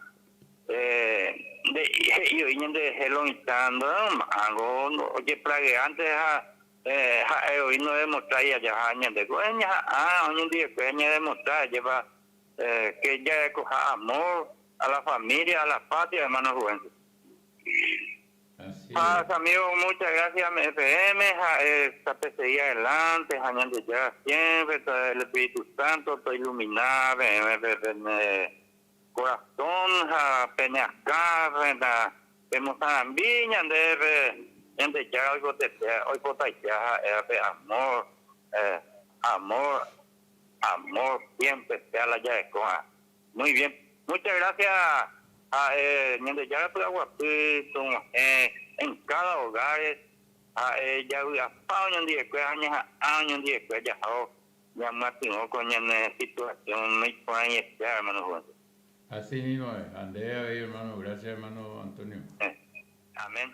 yo vine de helonitando algo oye plague antes hoy no demostrar ya años de coña hoy en día coña demostrar lleva que ya coja amor a la familia a la patria hermano Juventud. Amigo, muchas gracias FM, esta PCI adelante, años de ya siempre, el Espíritu Santo, te ilumina, corazón, pene acá, vemos a la viña, de ya algo de hoy por ya, amor, siempre, sea la ya de coja. Muy bien, muchas gracias a ya tu agua, en cada hogar, ya años de ya ya más tengo con la situación muy buena, hermano Juan. Así mismo es. Andrea, hermano. Gracias, hermano Antonio. Amén.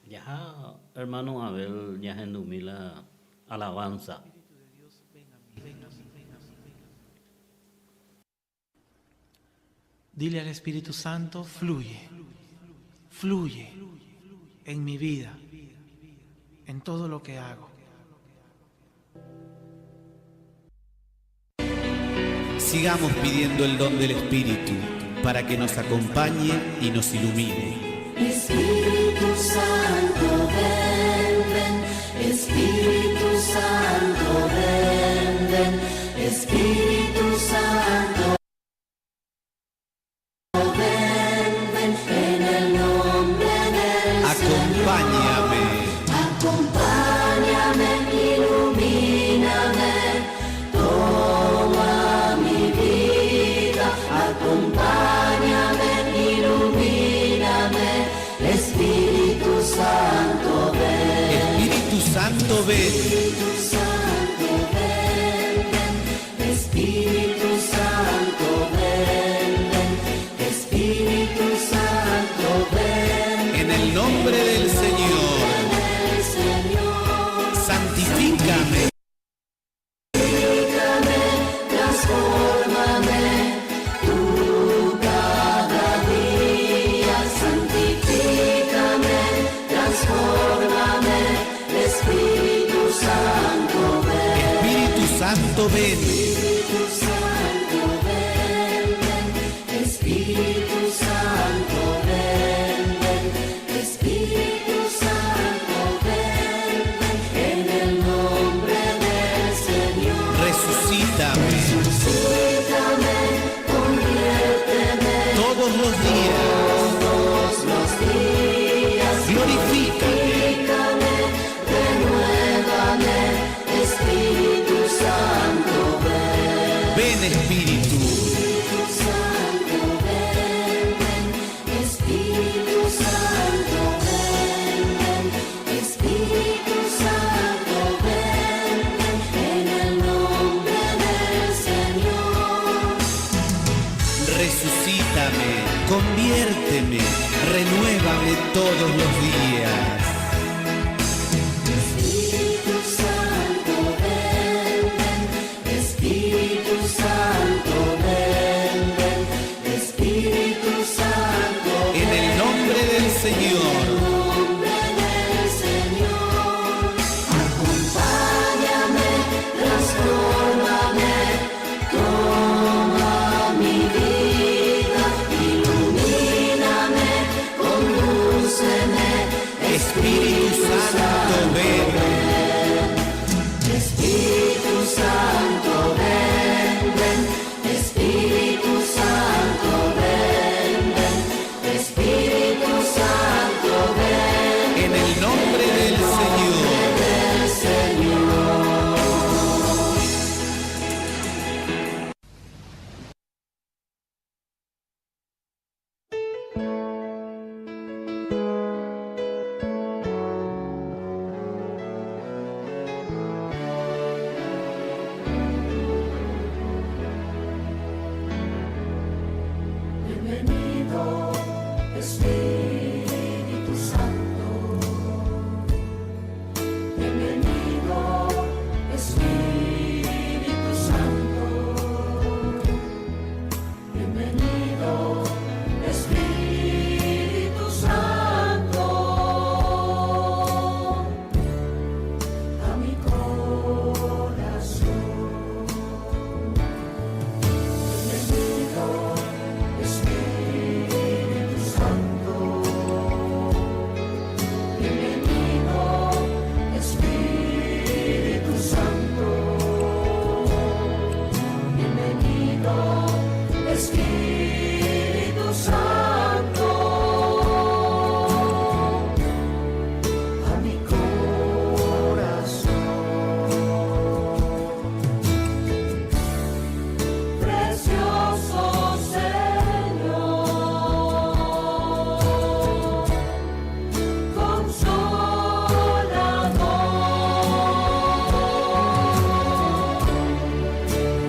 Ya, hermano Abel, ya en humila alabanza. Dile al Espíritu Santo, fluye, fluye en mi vida, en todo lo que hago. Sigamos pidiendo el don del Espíritu para que nos acompañe y nos ilumine. Espíritu Santo, ven, ven. Espíritu Santo, ven, ven. Espíritu Santo, ven, ven. En el nombre del Acompáñame. Señor. Acompáñame, ilumíname. Toma mi vida. Acompáñame, ilumíname. Espíritu Santo, ven. Espíritu Santo, ven. Espíritu Santo, ven, ven. Espíritu Santo, ven, ven. Espíritu Santo, ven. En el nombre del Señor, El Señor, santifícame. santifícame, transfórmame, tú cada día. Santifícame, transfórmame, Espíritu Santo, ven. Espíritu Santo, ven. Espíritu Santo, ven, ven. Espíritu Santo, ven, ven. Espíritu Santo, ven, ven. En el nombre del Señor. Resucítame Suscítame, conviérteme todos los días. todos los días. Glorifícame. Glorifícame, renuévame, Espíritu Santo, ven. Ven, Espíritu. Espíritu Santo, ven, ven. Espíritu Santo, ven, ven. Espíritu Santo, ven, ven. En el nombre del Señor. Resucítame, conviérteme, renuévame todos los días. Espíritu Santo, ven, ven. Espíritu Santo, ven, ven. Espíritu Santo, En el nombre del Señor, ven. Espíritu Santo, ven. Espíritu Santo, ven, ven. Espíritu Santo, ven, ven. Espíritu Santo, ven. En el nombre del Señor. Del Señor. Bienvenido, Espíritu Santo. Bienvenido, Espíritu Santo. Bienvenido, Espíritu Santo, a mi corazón. Bienvenido, Espíritu Santo. Bienvenido, Espíritu Santo. Bienvenido, Espíritu Santo, a mi corazón. Precioso Señor, Consolador,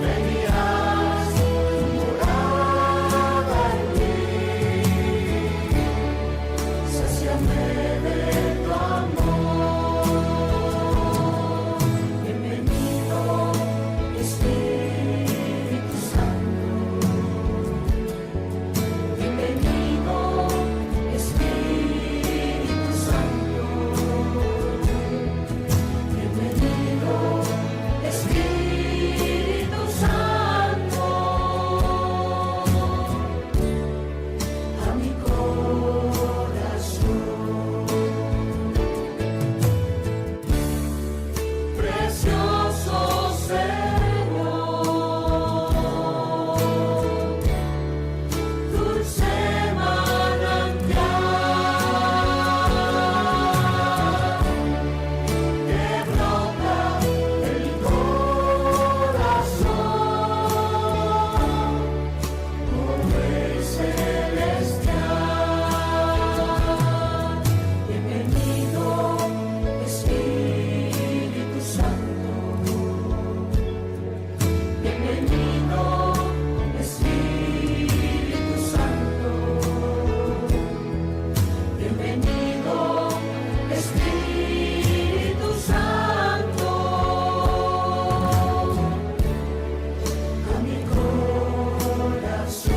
venirás tu morada en mí, sáciame de tu amor. Bienvenido, Espíritu Santo. Bienvenido, Espíritu Santo. Bienvenido, Espíritu Santo, a mi corazón. Precioso Señor, dulce manantial que brota del corazón, como el celestial. Bienvenido, Espíritu Santo. Bienvenido, Espíritu Santo. Bienvenido, Espíritu Santo, a mi corazón.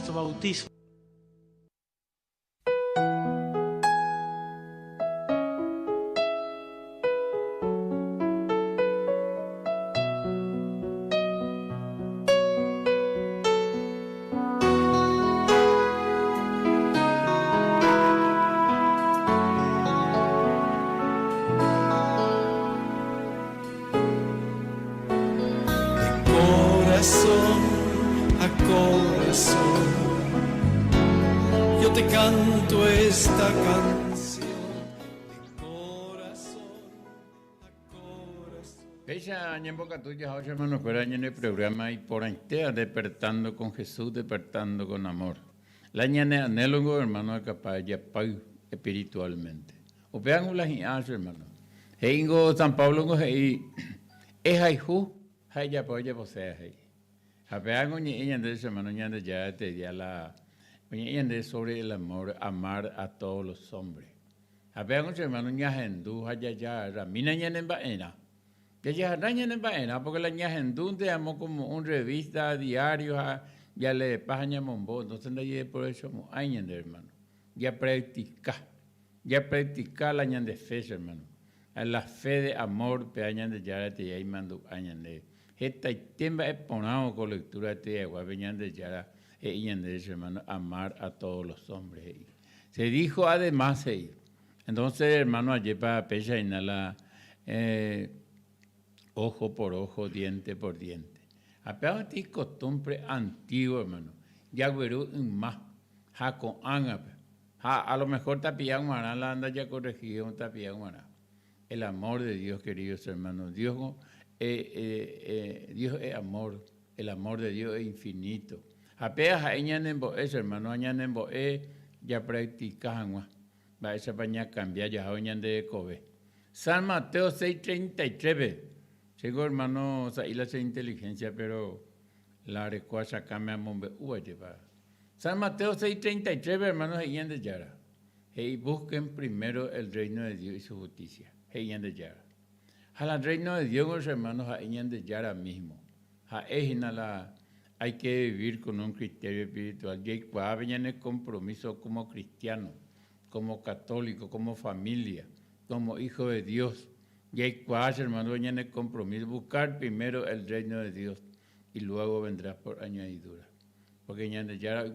Su bautismo. Corazón a corazón, yo te canto esta canción. De corazón a corazón. Ella año en boca tuya, oye hermano, fuera en el programa y por antea despertando con Jesús, despertando con amor. La ñane anelo hermano capaz ya pau espiritualmente. O vean las hermano. Heingo San Pablo go hei es haihu hay ya poya posee hei. Hapean oñi de hermano ñande ya te ya la oñi de sobre el amor, amar a todos los hombres. Apean hermano ñajendu ya ramina ñanembaena. Ya ñanembaena porque la ñajendu te llamó como un revista diario ya le paja mombo, entonces de por eso hay hermano. Ya practica la ñan de fe, hermano. La fe de amor pe añan de yara te ya mandu añan de. Esta temba es ponado con lectura te agua veñan de yara hermano, amar a todos los hombres. Se dijo además, entonces, hermano, ayer para pecha inhala, ojo por ojo, diente por diente. Apenas es costumbre antigua, hermano. Ya güero un más, ja con anga. A lo mejor tapía un maná, la anda ya corregido un tapía un maná. El amor de Dios, queridos hermanos. Dios es amor. El amor de Dios es infinito. Apenas añanembo eso, hermano, añanembo ya practican. Va esa paña cambiar ya hoñan de Kobe. San Mateo 6:33. Llegó hermano, o sea, y la inteligencia, pero la recuasa cambia mombe San Mateo 6:33, hermanos, heyan de yara. Y busquen primero el reino de Dios y su justicia. Heyan de yara. Al reino de Dios, hermanos, heyan de yara mismo. Hay que vivir con un criterio espiritual. Y hay el compromiso como cristiano, como católico, como familia, como hijo de Dios. Y hay hermano, en el compromiso, buscar primero el reino de Dios y luego vendrás por añadidura. Porque ya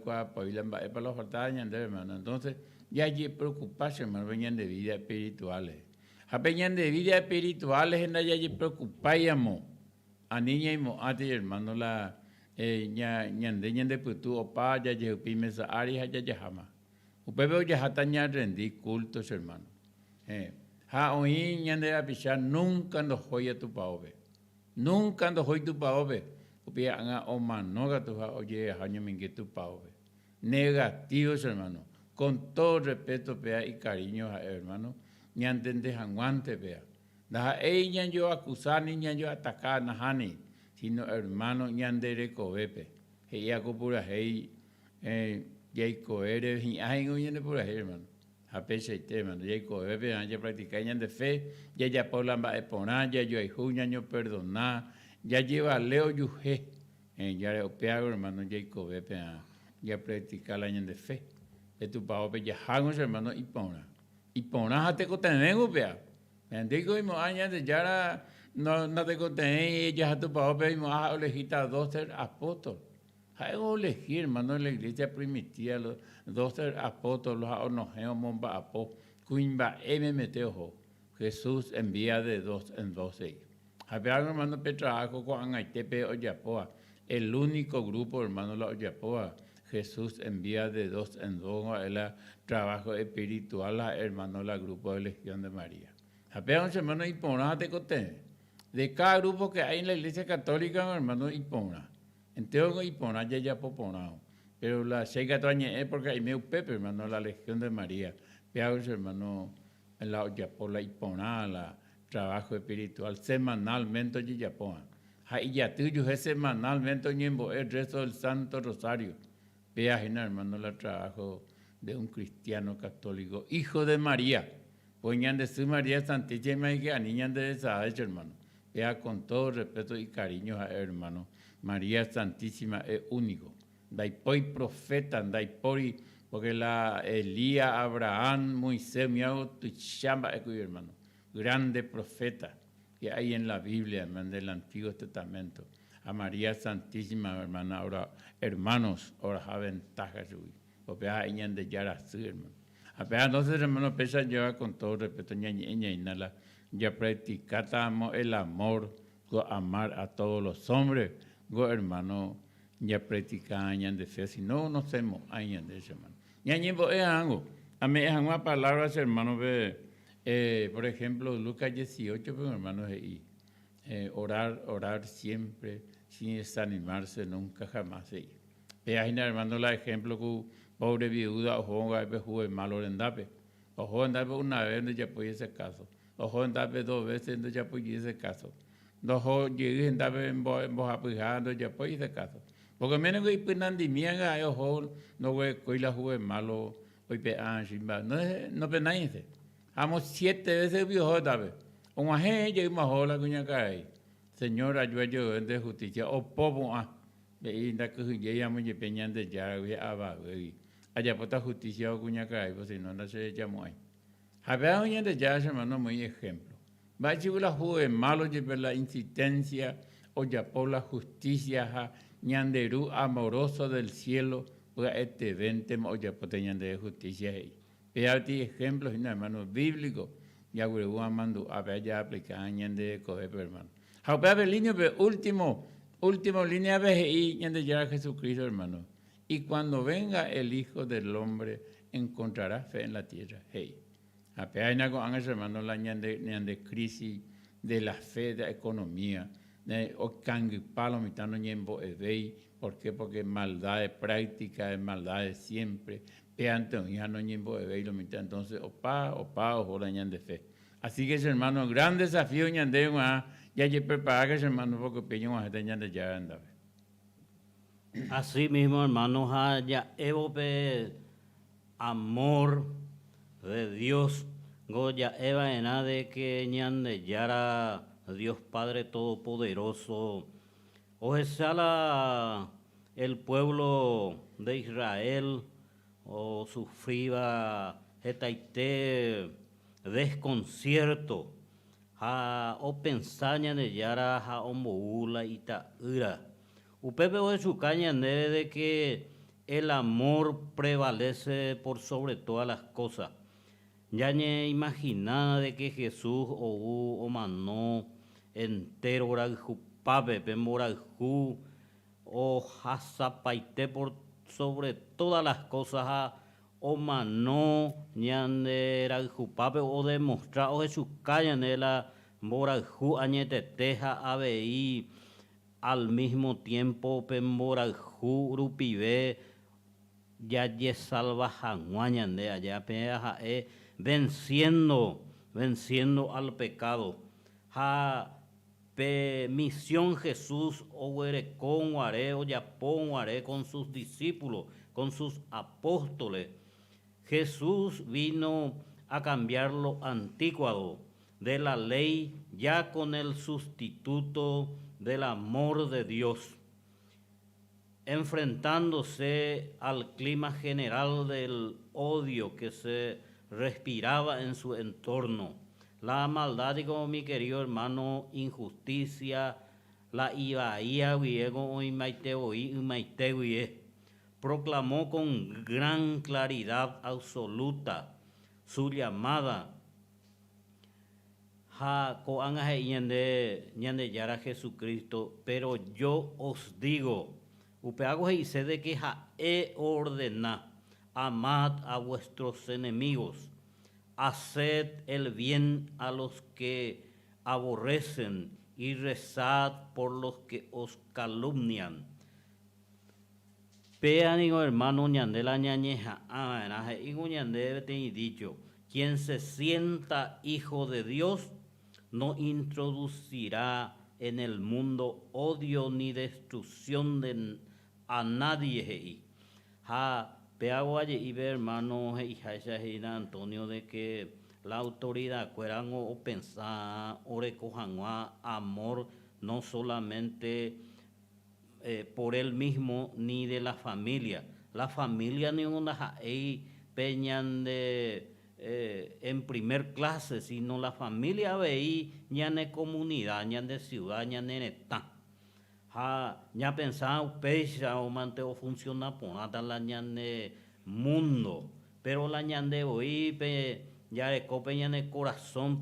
para los faltadas, hermano. Entonces, ya hay preocuparse, hermano, venían de vida espirituales. Venían de vida espirituales, en la ya hay preocupábamos a niña y moate, hermano, la ñandeñan de putu opa, ya hay pimesa arias, ya hay jama. Upebe ya hataña rendí cultos, hermano. Oí ñande a pichar, nunca nos joya tu paobe. Nunca nos joya tu paobe. Upia anga o manoga tu oye, año mingue tu paobe. Negativos, hermano. Con todo respeto, pea, y cariño, hermano. Ñanden de janguante, pea. Daja ella yo acusar ni yo atacar, najani. Sino, hermano, ñande recobepe. Ella copura, yay coere, y hay un pura, hermano. A pesar de hermano, ya ya practican de fe, ya por la exponar, ya yo hay juña, yo perdonar, ya lleva leo yuje, ya le opeago, hermano, ya practicar la de fe. De tu pavo, ya hago, hermano, y pona hasta que tenemos, pea. Digo, y años de ya no te contenéis, ya tu pavo, y mo elegir a 12 apóstoles. Hay que elegir, hermano, en la iglesia primitiva, los 12 apóstoles, los onogeo, momba, apó, cuimba, meteo. Jesús envía de 2 en 12. Había hermano Petrajo con Aitepe Oyapoa, el único grupo, hermano, la Oyapoa. Jesús envía de 2 en 2 el trabajo espiritual, hermano, la grupo de Legión de María. Había hermano, y ponate cote. De cada grupo que hay en la iglesia católica, hermano, y pona. Entonces, y ponar ya poponado. Pero la Sheikha Toañe es porque hay meu Pepe, hermano, la Legión de María. Veamos, hermano, la Oyapola y ponar, trabajo espiritual, semanalmente, y Yapoa. Ahí ya tuyo es semanalmente, el resto del Santo Rosario. Vea, hermano, el trabajo de un cristiano católico, hijo de María. Poñan de su María Santísima y que a niñas de esa hecho, hermano. Vea con todo respeto y cariño a hermano. María Santísima es único. Daipoi profeta, daipoi, porque la Elías, Abraham, Moisés, mi hago tu chamba, hermano. Grande profeta que hay en la Biblia, hermano, del Antiguo Testamento. A María Santísima, hermana, ahora, hermanos, ahora ventaja, porque hay en de yara, hermano. Entonces, hermano, pesa lleva con todo respeto, ya practicamos el amor, amar a todos los hombres. Hermano, ya practican de fe, si no, no hacemos años de eso, hermano. Ya llevo algo. A mí es una palabra, hermano, por ejemplo, Lucas 18, pero hermano, orar siempre, sin desanimarse, nunca jamás. Vean, hermano, el ejemplo que pobre viuda, ojo, jugué mal orendape. Ojo, andape una vez, no ya puede ese caso. Ojo, andape 2 veces, no ya puede ese caso. Ojo, llegué, andaba en bojapujando, ya puede ese caso. Porque menos que pinandimianga, ojo, no voy a la jugué malo, hoy pe shimba. No penáis. Amos 7 veces viejo tabe. Un aje llegamos a la cuña cae. Señor, ayuda de justicia. O pobo a. Y la que ya me peñan de ya, abajo. Allá por justicia o cuña cae, pues si no, no se llamó ahí. Había un de ya, hermano, muy ejemplo. Va a decir la juve malo de la insistencia o ya por la justicia, ñanderú amoroso del cielo, pues este vente o ya por de justicia ahí. Vea ejemplos, hermano, bíblicos. Ya hubo amando, a ver, ya aplicar ñande coge, hermano. Había el línea, pero último línea, y ñande ya Jesucristo, hermano. Y cuando venga el Hijo del Hombre, encontrará fe en la tierra. Hey. Apenas con hermano la de crisis de la fe, de la economía, o cangipalo mitano ñembo ebei, ¿por qué? Porque maldad de práctica, maldad de siempre, peante ya no ñembo ebei lo mitad, entonces ojo la de fe. Así que hermano, gran desafío ñande ya se prepara que hermano porque peño a gente ñande ya anda. Así mismo, hermanos, haya evope amor de Dios, Goya Eva en de que ñande yara Dios Padre Todopoderoso, o sea el pueblo de Israel, o sufría etaite desconcierto, o pensaña de yara ha omboula ita ira. Upepe o su caña de que el amor prevalece por sobre todas las cosas. Ya ni imaginaba de que Jesús o manó entero oraju pape pemoraju o hazapaite por sobre todas las cosas o manó ñande raju pape o demostrar o Jesús caña de la moraju añeteteja abei al mismo tiempo pemoraju rupibe ya ye salva janguaña de allá peja venciendo al pecado. Misión Jesús con guaré o yapón guaré con sus discípulos, con sus apóstoles. Jesús vino a cambiar lo anticuado de la ley ya con el sustituto del amor de Dios, enfrentándose al clima general del odio que se respiraba en su entorno. La maldad, como mi querido hermano, injusticia, la ibaía, proclamó con gran claridad absoluta su llamada ñande yara Jesucristo, pero yo os digo, upeago dice de que he ordena, amad a vuestros enemigos, haced el bien a los que aborrecen y rezad por los que os calumnian. Peanigo hermano ñande la ñañeja, ñande te he dicho, quien se sienta hijo de Dios no introducirá en el mundo odio ni destrucción a nadie. Peago allí y ve hermano Antonio de que la autoridad cueran o pensar o recojan amor no solamente por él mismo ni de la familia. La familia ni una peñan de en primer clase, sino la familia veí ya en comunidad, ya de ciudad, ya en etá. Ya pensaba pecha o manteo funciona por nada la ñande mundo, pero la ñande hoy ya de cope ya en corazón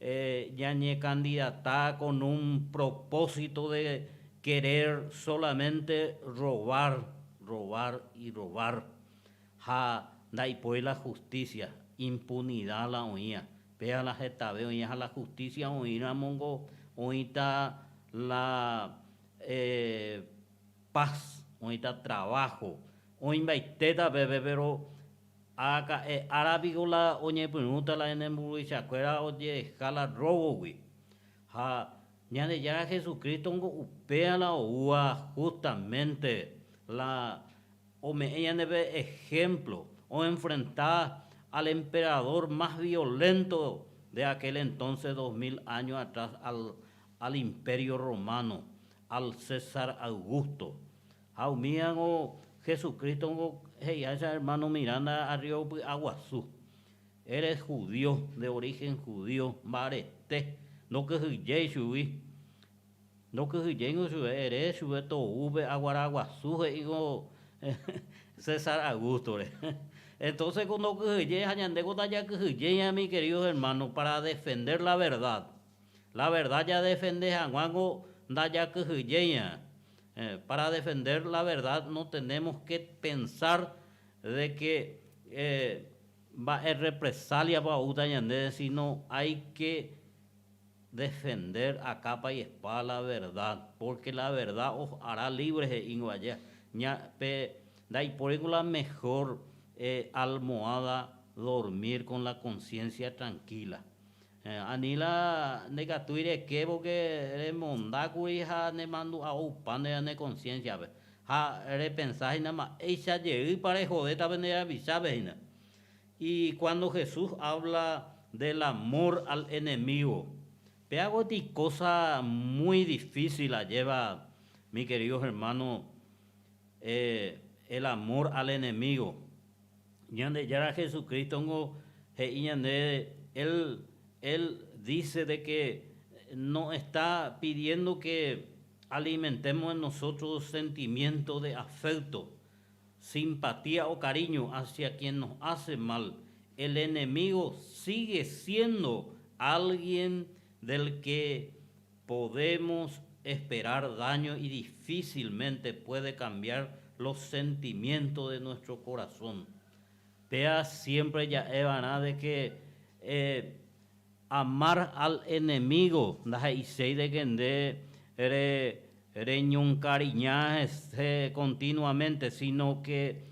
ya ni candidata con un propósito de querer solamente robar. Da y pues la justicia, impunidad la oía, vea la jeta, vea la justicia oír mongo, oíta la paz, oíta trabajo, oíta bebé, pero acá arábigo la oñe pregunta la en el chacuera oye jala robo güey. Ya de ya Jesucristo upea la ua justamente la o me ella debe ejemplo o enfrentar al emperador más violento de aquel entonces, 2000 años atrás, al Imperio Romano, al César Augusto. Aumían Jesucristo, hey, hermano Miranda, Arrio Aguazú. Eres judío, de origen judío, marete, no que subí. No que sube eres sube toube aguaraguazú digo César Augusto. Entonces cuando que añande con ya que mi queridos hermanos, para defender la verdad ya defende a Juango ya que para defender la verdad no tenemos que pensar de que va a represalia para Utañandé, sino hay que defender a capa y espada la verdad, porque la verdad os hará libres de Inguayá. Da y por eso la mejor almohada dormir con la conciencia tranquila. Anila negatuire que porque mondacuri ha ne mando a upane ne conciencia ha repensar nada más ella llegué para joder también avisar. Y cuando Jesús habla del amor al enemigo, Peago de cosa muy difícil la lleva, mi queridos hermanos, el amor al enemigo. Yande ya Jesucristo, él dice de que no está pidiendo que alimentemos en nosotros sentimientos de afecto, simpatía o cariño hacia quien nos hace mal. El enemigo sigue siendo alguien del que podemos esperar daño y difícilmente puede cambiar los sentimientos de nuestro corazón. Vea siempre ya Evana de que amar al enemigo, de que reñón cariñas continuamente, sino que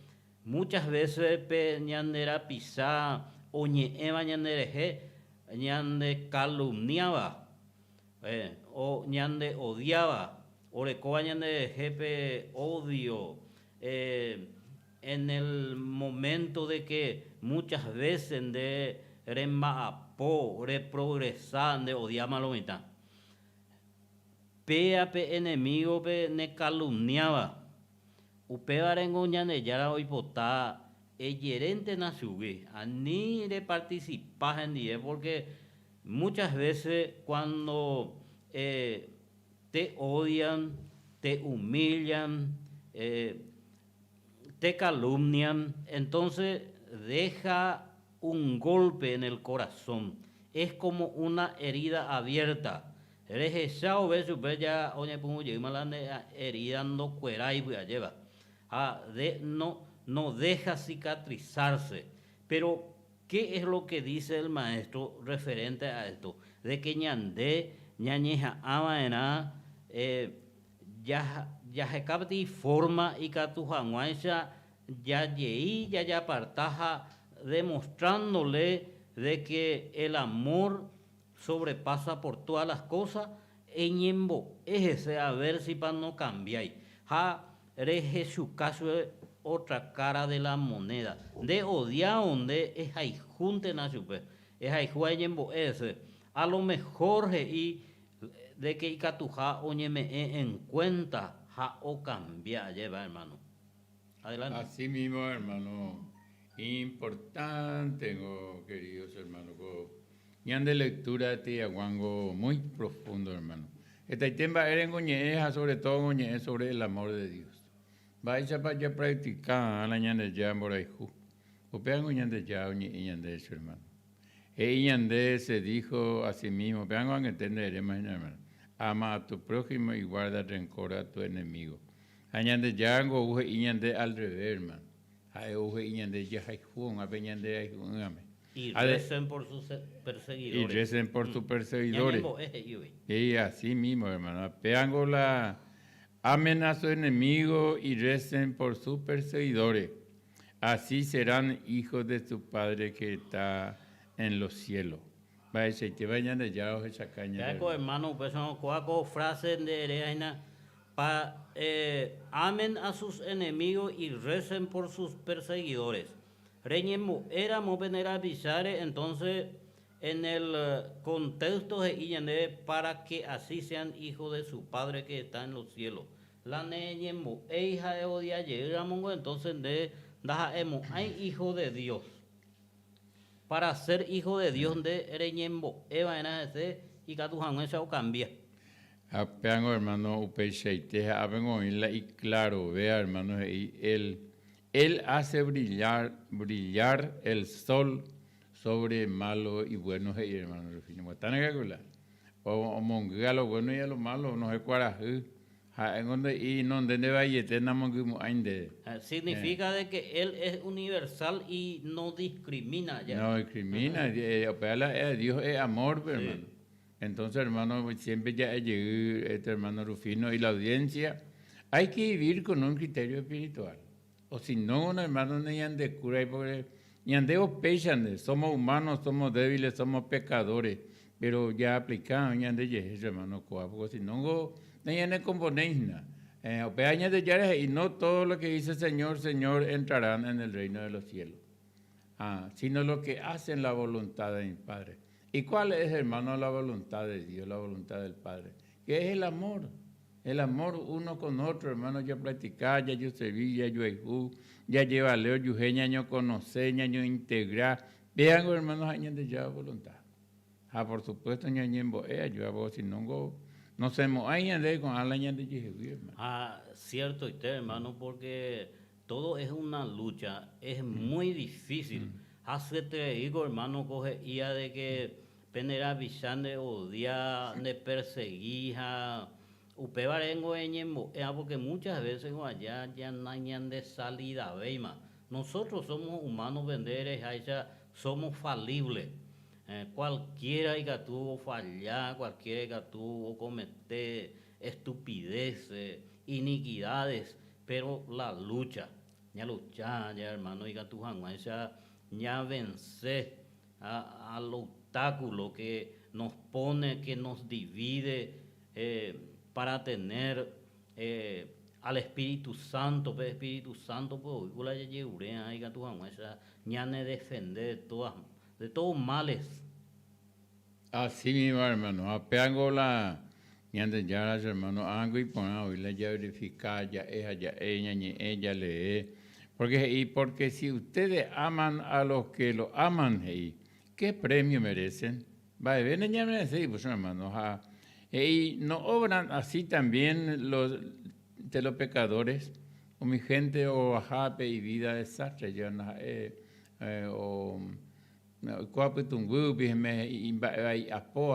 muchas veces peñandera pisá oñe eva ñande calumniaba o ñande odiaba o recoba ñande jefe odio en el momento de que muchas veces de remaapó reprogresar de odiama lo mitad pea pe enemigo pe ne calumniaba upe barengo ñande yara hoy potá el gerente nacional ni de participar en día porque muchas veces cuando te odian, te humillan, te calumnian, entonces deja un golpe en el corazón. Es como una herida abierta. Eres esa o ves ya oye pongo yo herida no cuera y lleva. No deja cicatrizarse. Pero, ¿qué es lo que dice el maestro referente a esto? De que ñandé, ñañeja amaena, ya se capti forma y catujanguancha, ya partaja, demostrándole de que el amor sobrepasa por todas las cosas, eñembo, es ese a ver si para no cambiar. Reje su caso otra cara de la moneda. De odiar donde es ahí junte na chupe. Es ahí juayembo ese. A lo mejor y de que ikatuja oñeme en cuenta ja o cambia lleva hermano. Adelante. Así mismo hermano. Importante, queridos hermanos. Ñan de lectura te aguango muy profundo hermano. Esta tema era sobre todo sobre el amor de Dios. Vaya para ya practicar la ñande ya moraihu. Upeango ñande ya ñande eso hermano. Ñande se dijo a sí mismo, peango a entender hermano. Ama a tu prójimo y guarda rencor a tu enemigo. Añande ya ango uje ñande al revés hermano. Ay uje ñande ya hay juan, a ñande hay juan. Y recen por sus perseguidores. Y recen por sus perseguidores. Y así mismo hermano. Peango amen a su enemigo y recen por sus perseguidores. Así serán hijos de su Padre que está en los cielos. Vaya, si te vayan de ya o esa caña. Hermano, pues son cuatro frases de Reina. Amen a sus enemigos y recen por sus perseguidores. Reñemo éramos venera pisare, entonces en el contexto de Iñane, para que así sean hijos de su Padre que está en los cielos. La neñemo e hija de odia llegamos entonces de dajaemo hay hijo de Dios. Para ser hijo de Dios de Reñembo, Eva en ese y Catujanguesa o cambia. Apeango hermano Upeicheite, avengo y claro, vea hermano, él hace brillar el sol sobre malo y bueno, hermano. Están en o monga lo bueno y a lo malo, no se cuarajú. En donde y no donde vaya tenemos que significa de que él es universal y no discrimina ya. No discrimina, Dios es amor, sí. Hermano. Entonces, hermano, siempre ya llegó este hermano Rufino y la audiencia. Hay que vivir con un criterio espiritual. O si no, un hermano ni ande cura, porque ni andemos pechan, somos humanos, somos débiles, somos pecadores, pero ya aplicamos, ni ande hermano, porque si no, ni ande componéis y no todo lo que dice Señor, Señor, entrarán en el reino de los cielos, sino lo que hacen la voluntad de mi Padre. ¿Y cuál es, hermano, la voluntad de Dios, la voluntad del Padre? Que es el amor uno con otro, hermano, ya practicar, ya yo serví, ya yo ya lleva leo, yo yo conocer, ya yo integrar. Vean, hermanos, años de ya voluntad. Por supuesto, ya yo hago, si no sabemos, años de con años de Jesús, hermano. Cierto, hermano, porque todo es una lucha, es muy difícil. Hace te digo, hermano, coge ia de que penera visión de odiar, de perseguir, upebarengo eñemo, porque muchas veces allá ya nañan de salida, veima. Nosotros somos humanos venderes, somos falibles. Cualquiera que tuvo fallar, cualquiera que tuvo cometer estupideces, iniquidades, pero la lucha, ya hermano, y que tu ya vencer al obstáculo que nos pone, que nos divide, para tener al Espíritu Santo, pues Espíritu Santo, pues la yeurea y que tu ya ne defender de todos males. Así mismo, hermano, apeango la ñande ya hermano, ango y pongo y la ya verificar, ya ella ni ella lee. Porque si ustedes aman a los que lo aman, ¿qué premio merecen? Va, ven ya merecen, pues hermano, y no obran así también los pecadores, o mi gente, o ajape y vida desastre, ya o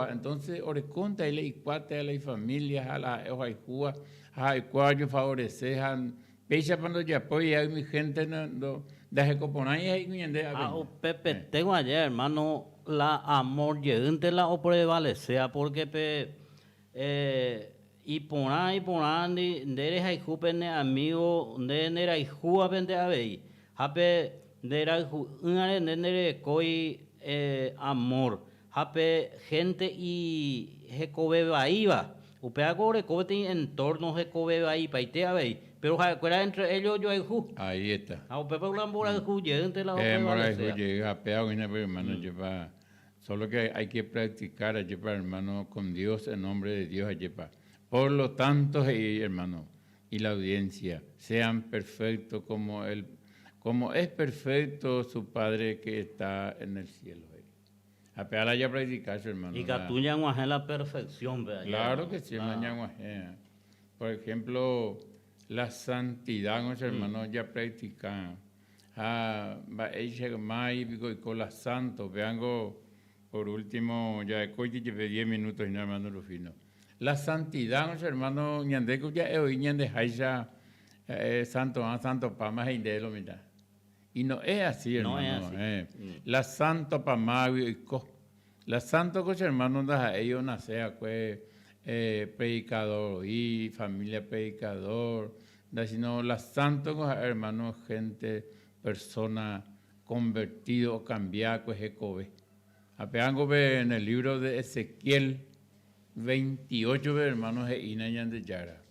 entonces oreconta y cuate a la familia a la ojajua a cuayo favorecer pecha cuando ya apoya a mi gente no deje coponaya y miende Pepe tengo allá hermano la amor llegante la o prevalecea porque y por ahí ni de hay jupene amigo de nera y jua vende a ver hape de una nere coi amor hape gente y jecobeba iba upea gore cote entorno jecobeba y paite a ver pero fuera entre ellos yo hay ahí está pepe ulambora gente la llega peado hermano lleva solo que hay que practicar lleva hermano con Dios en nombre de Dios lleva por lo tanto hermano y la audiencia sean perfectos como es perfecto su Padre que está en el cielo. Apeala ya predicar, hermano. Y que tú ñanguaje la perfección, ¿verdad? Claro que sí, ñanguaje. Por ejemplo, la santidad, hermano, ya practican. Con la santo, veango, por último, ya he llevé 10 minutos, hermano Rufino. La santidad, hermano, ñandeco ya he oído ñande haya santo pama y de lo mira. Y no es así, hermano. No es así. La santo pamago y la santo coche, hermano, ellos nace predicador y familia predicador. Sino la santo, hermano, gente, persona convertido o cambiado, pues ecobe. Apeango en el libro de Ezequiel 28, hermanos, e inañan de yara.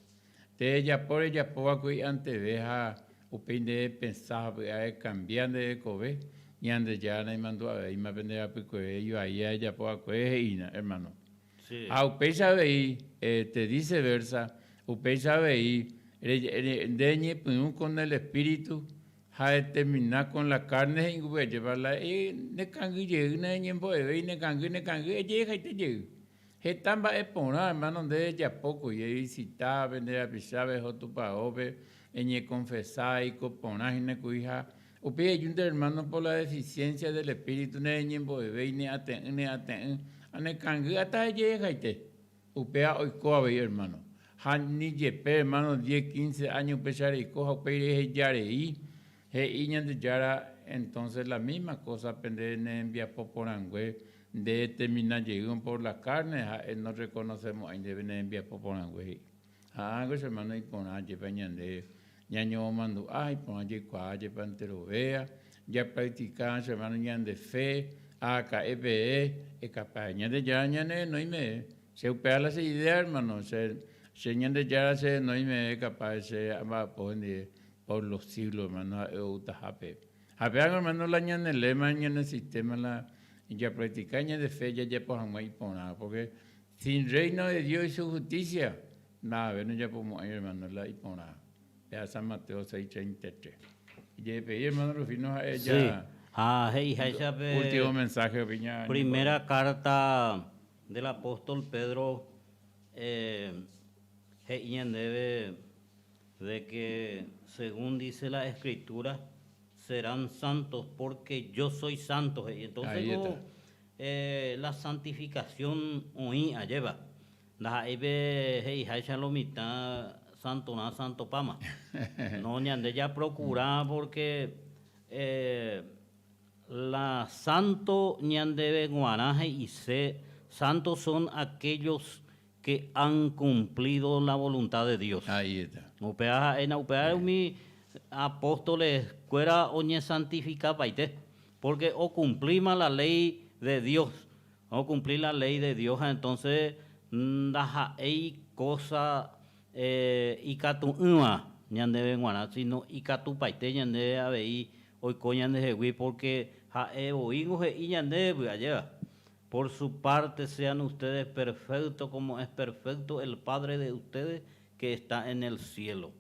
Te ella por ella poco y ante deja upende pensaba cambiando de cobe, y ande ya no mandó a ver, y me aprende a pico ellos ahí ella por ina, hermano. Sí. A upé sabe te dice versa, upé sabe deñe con el espíritu, ha terminar con la carne y voy a llevarla ne cangue ne ñembo ne cangue llega y te llega. Hetamba pona hermano de ya poco y si está vender a pisabe hotupa ove eñe confesar y copona ne cuija upé ayunde hermano por la deficiencia del espíritu ne ñembo ne aten ane cangue hasta llega y te upé hoy coave hermano han ni yepe hermano 10 15 años pesar y coja upé yare y de yara entonces la misma cosa pende en envía poporangüe de terminar llegando por la carne no reconocemos ahí deben enviar poporangüe algo hermano y poner llevan de ñaño mando ay poner cuaje pantero vea ya practicar hermano ñan de fe acá e capaña de ya ñane no y me se upea las ideas hermano se ñan de ya se no y me capaz se ama poner por los siglos, hermano, utajape. Hapean, hermano, la ñan el lema, ñan el sistema, la ya practicaña de fe, ya por jamás y por nada, porque sin reino de Dios y su justicia, nada, bueno, ya podemos ir, hermano, la y por nada. Ya San Mateo 6:33. Y ya pedí, hermano, Rufino, a ella. Sí. Último mensaje, Piña. Primera carta del apóstol Pedro, debe de que, según dice la Escritura, serán santos porque yo soy santo. Y entonces la santificación hoy lleva. La lo mitad santo na santo pama. No ñande ya procura porque la santo ñande guaraje y se santos son aquellos que han cumplido la voluntad de Dios. Ahí está. Upea mi apóstoles cuera oñe santifica paite, porque o cumplimos la ley de Dios, o cumplir la ley de Dios, entonces daja hay cosa y catu ñande venguana, sino y catu paite ñande abei hoy coñande jehui porque ja oingo y ñande allá. Por su parte sean ustedes perfectos como es perfecto el Padre de ustedes que está en el cielo.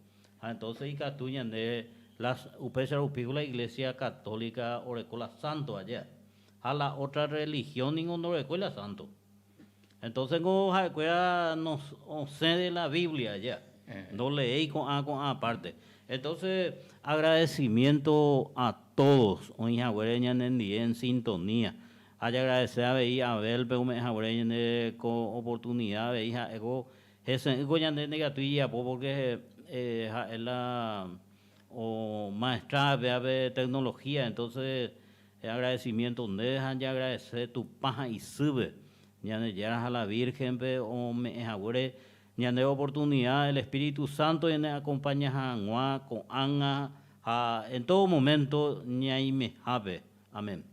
Entonces, y catuñan de las la Iglesia Católica Orecola Santo allá. A la otra religión ningún Orecola Santo. Entonces, nos cede la Biblia allá. No leí con A aparte. Entonces, agradecimiento a todos. Hoy en sintonía. Hay agradecer a Abel, pero me con oportunidad de hija ego ese goyan negativo porque es la maestra de tecnología, entonces agradecimiento donde dejan ya agradecer tu paja y sube ya llegas a la Virgen o me abre ya de oportunidad el Espíritu Santo y me acompaña a Anua con Anga en todo momento ya y me habe. Amén.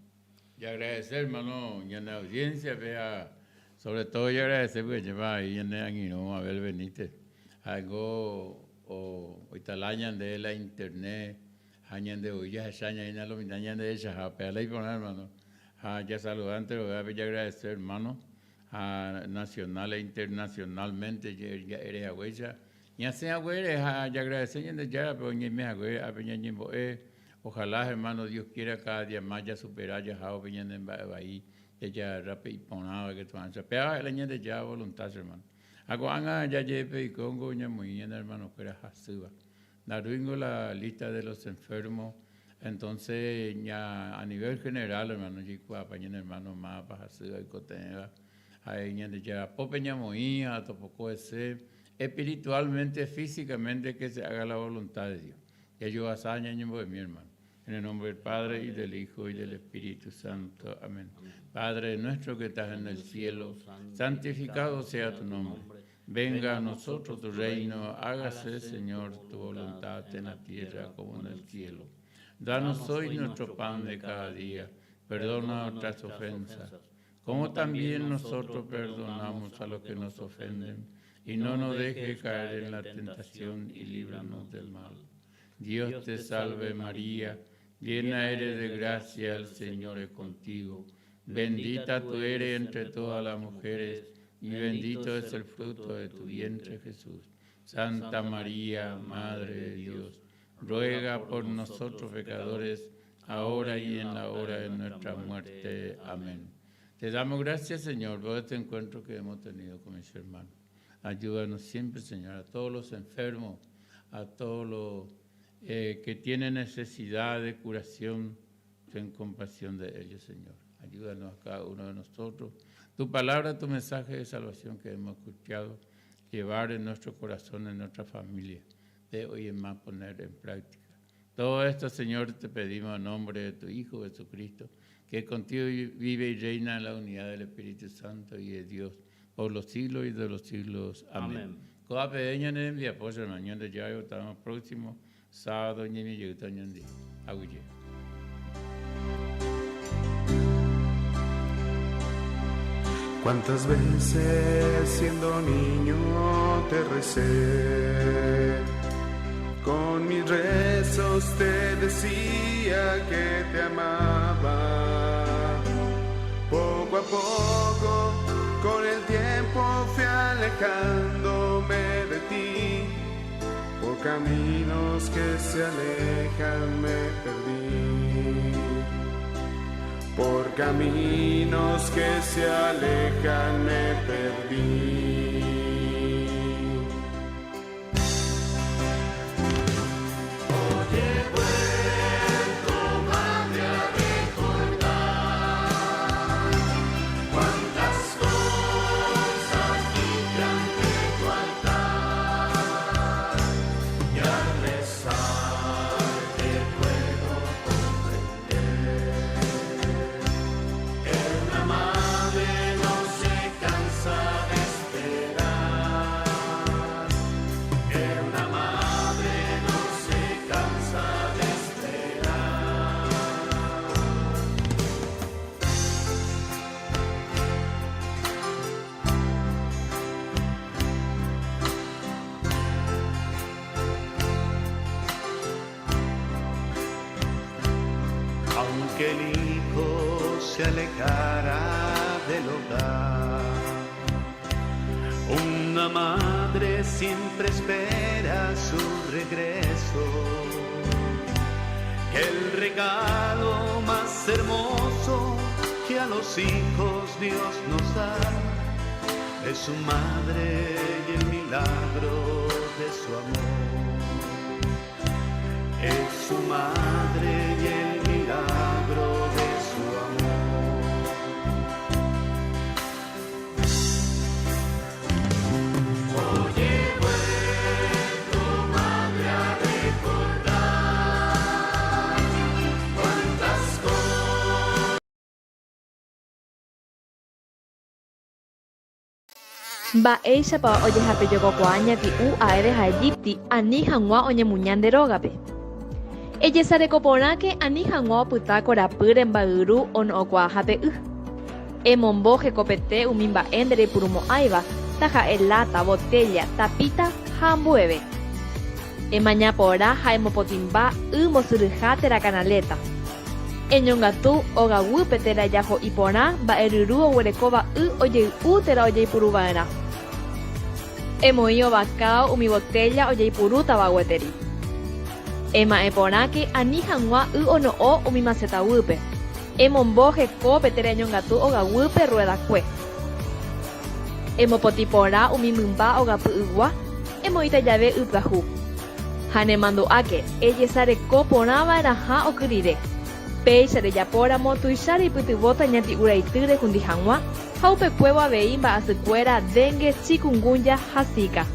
Y agradecer, hermano, y en la audiencia, vea, sobre todo y agradecer porque lleva ahí en el año Abel Benítez, algo o italañan de la internet, añan de hoy ya saña y lo mitañan de esa, pero ahí poner, hermano, ya saludante, lo voy a agradecer, hermano, nacional e internacionalmente, ya eres agüeya, ya sea agüeya, ya agradecer, ya pero ni me agüeya, apeña ojalá, hermano, Dios quiera cada día más ya superar ya jao viñan en ahí ya rápido y ponado que tú andas pero el año de ya voluntad hermano hago anga ya lleve y congo ya muy bien hermano que era jasuba daruingo la lista de los enfermos entonces ya a nivel general hermano chico apañen hermano más para jasuba y cotenga ahí ya popeña muy a topoco ese espiritualmente físicamente que se haga la voluntad de Dios que yo hazaña de mi hermano. En el nombre del Padre, y del Hijo, y del Espíritu Santo. Amén. Padre nuestro que estás en el cielo, santificado sea tu nombre. Venga a nosotros tu reino, hágase, Señor, tu voluntad en la tierra como en el cielo. Danos hoy nuestro pan de cada día. Perdona nuestras ofensas, como también nosotros perdonamos a los que nos ofenden. Y no nos dejes caer en la tentación y líbranos del mal. Dios te salve María, llena eres de gracia, el Señor es contigo. Bendita tú eres entre todas las mujeres, y bendito es el fruto de tu vientre Jesús. Santa María, Madre de Dios, ruega por nosotros pecadores, ahora y en la hora de nuestra muerte. Amén. Te damos gracias, Señor, por este encuentro que hemos tenido con mis hermanos. Ayúdanos siempre, Señor, a todos los enfermos, a todos los que tienen necesidad de curación, ten compasión de ellos, Señor. Ayúdanos a cada uno de nosotros. Tu palabra, tu mensaje de salvación que hemos escuchado, llevar en nuestro corazón, en nuestra familia, de hoy en más poner en práctica. Todo esto, Señor, te pedimos en nombre de tu Hijo Jesucristo, que contigo vive y reina en la unidad del Espíritu Santo y de Dios, por los siglos y de los siglos. Amén. Coa pedeña en mi apoyo, mañana ya estamos próximos, sábado, y mi llegó en día. Aguille. Cuántas veces siendo niño te recé, con mis rezos te decía que te amaba. Poco a poco, con el tiempo fui alejándome de ti, por caminos que se alejan me perdí. Por caminos que se alejan me perdí. Hoy he vuelto, madre, a recordar cuántas cosas dije ante tu altar, y al rezar te puedo comprender. Una madre no se cansa de esperar. Una madre no se cansa de esperar. Aunque el hijo se alejara del hogar, una madre siempre espera su regreso. El regalo más hermoso que a los hijos Dios nos da es su madre y el milagro de su amor. Es su madre y el milagro de su amor. Hoy he vuelto, madre, a recordar cuántas cosas. Mba'éichapa ojehapejokokuaa ñati'ũ aéve ha Egipti ani hag̃ua oñemuña nde rógape. Ejesarekoporãke ani hag̃ua opyta korapýre mba'yru ono'õkuaa hape'y. Emombo hekopete umi mba'e nderepyrumo'ãiva taha'e lata, botella, tapita ha ambueve. Emaña porã ha emopotĩmba y mbosyryha térã kanaléta. Eñongatu ogaguýpe térã jaho iporã mba'eryru oguerekóva y ojey'u térã ojeipuruva'erã. Emoĩ ovakao umi botella ojeipurútava gueteri. Ema'ẽporãke ani hag̃ua y ono'õ umi masetãvýpe. Emombo hekópe térã eñongatu ogaguýpe ruedakue. Emopotĩ porã umi mymba ogapy'ygua, emoĩta jave y pyahu. Ha nemandu'áke ejesareko porãva'erãha okyryre. Péicha rejapóramo tuicháre ipytyvóta ñati'ũ raitýre kundi hag̃ua ha upekuévo avei mba'asykuéra dengue, chikungunya ha Zika.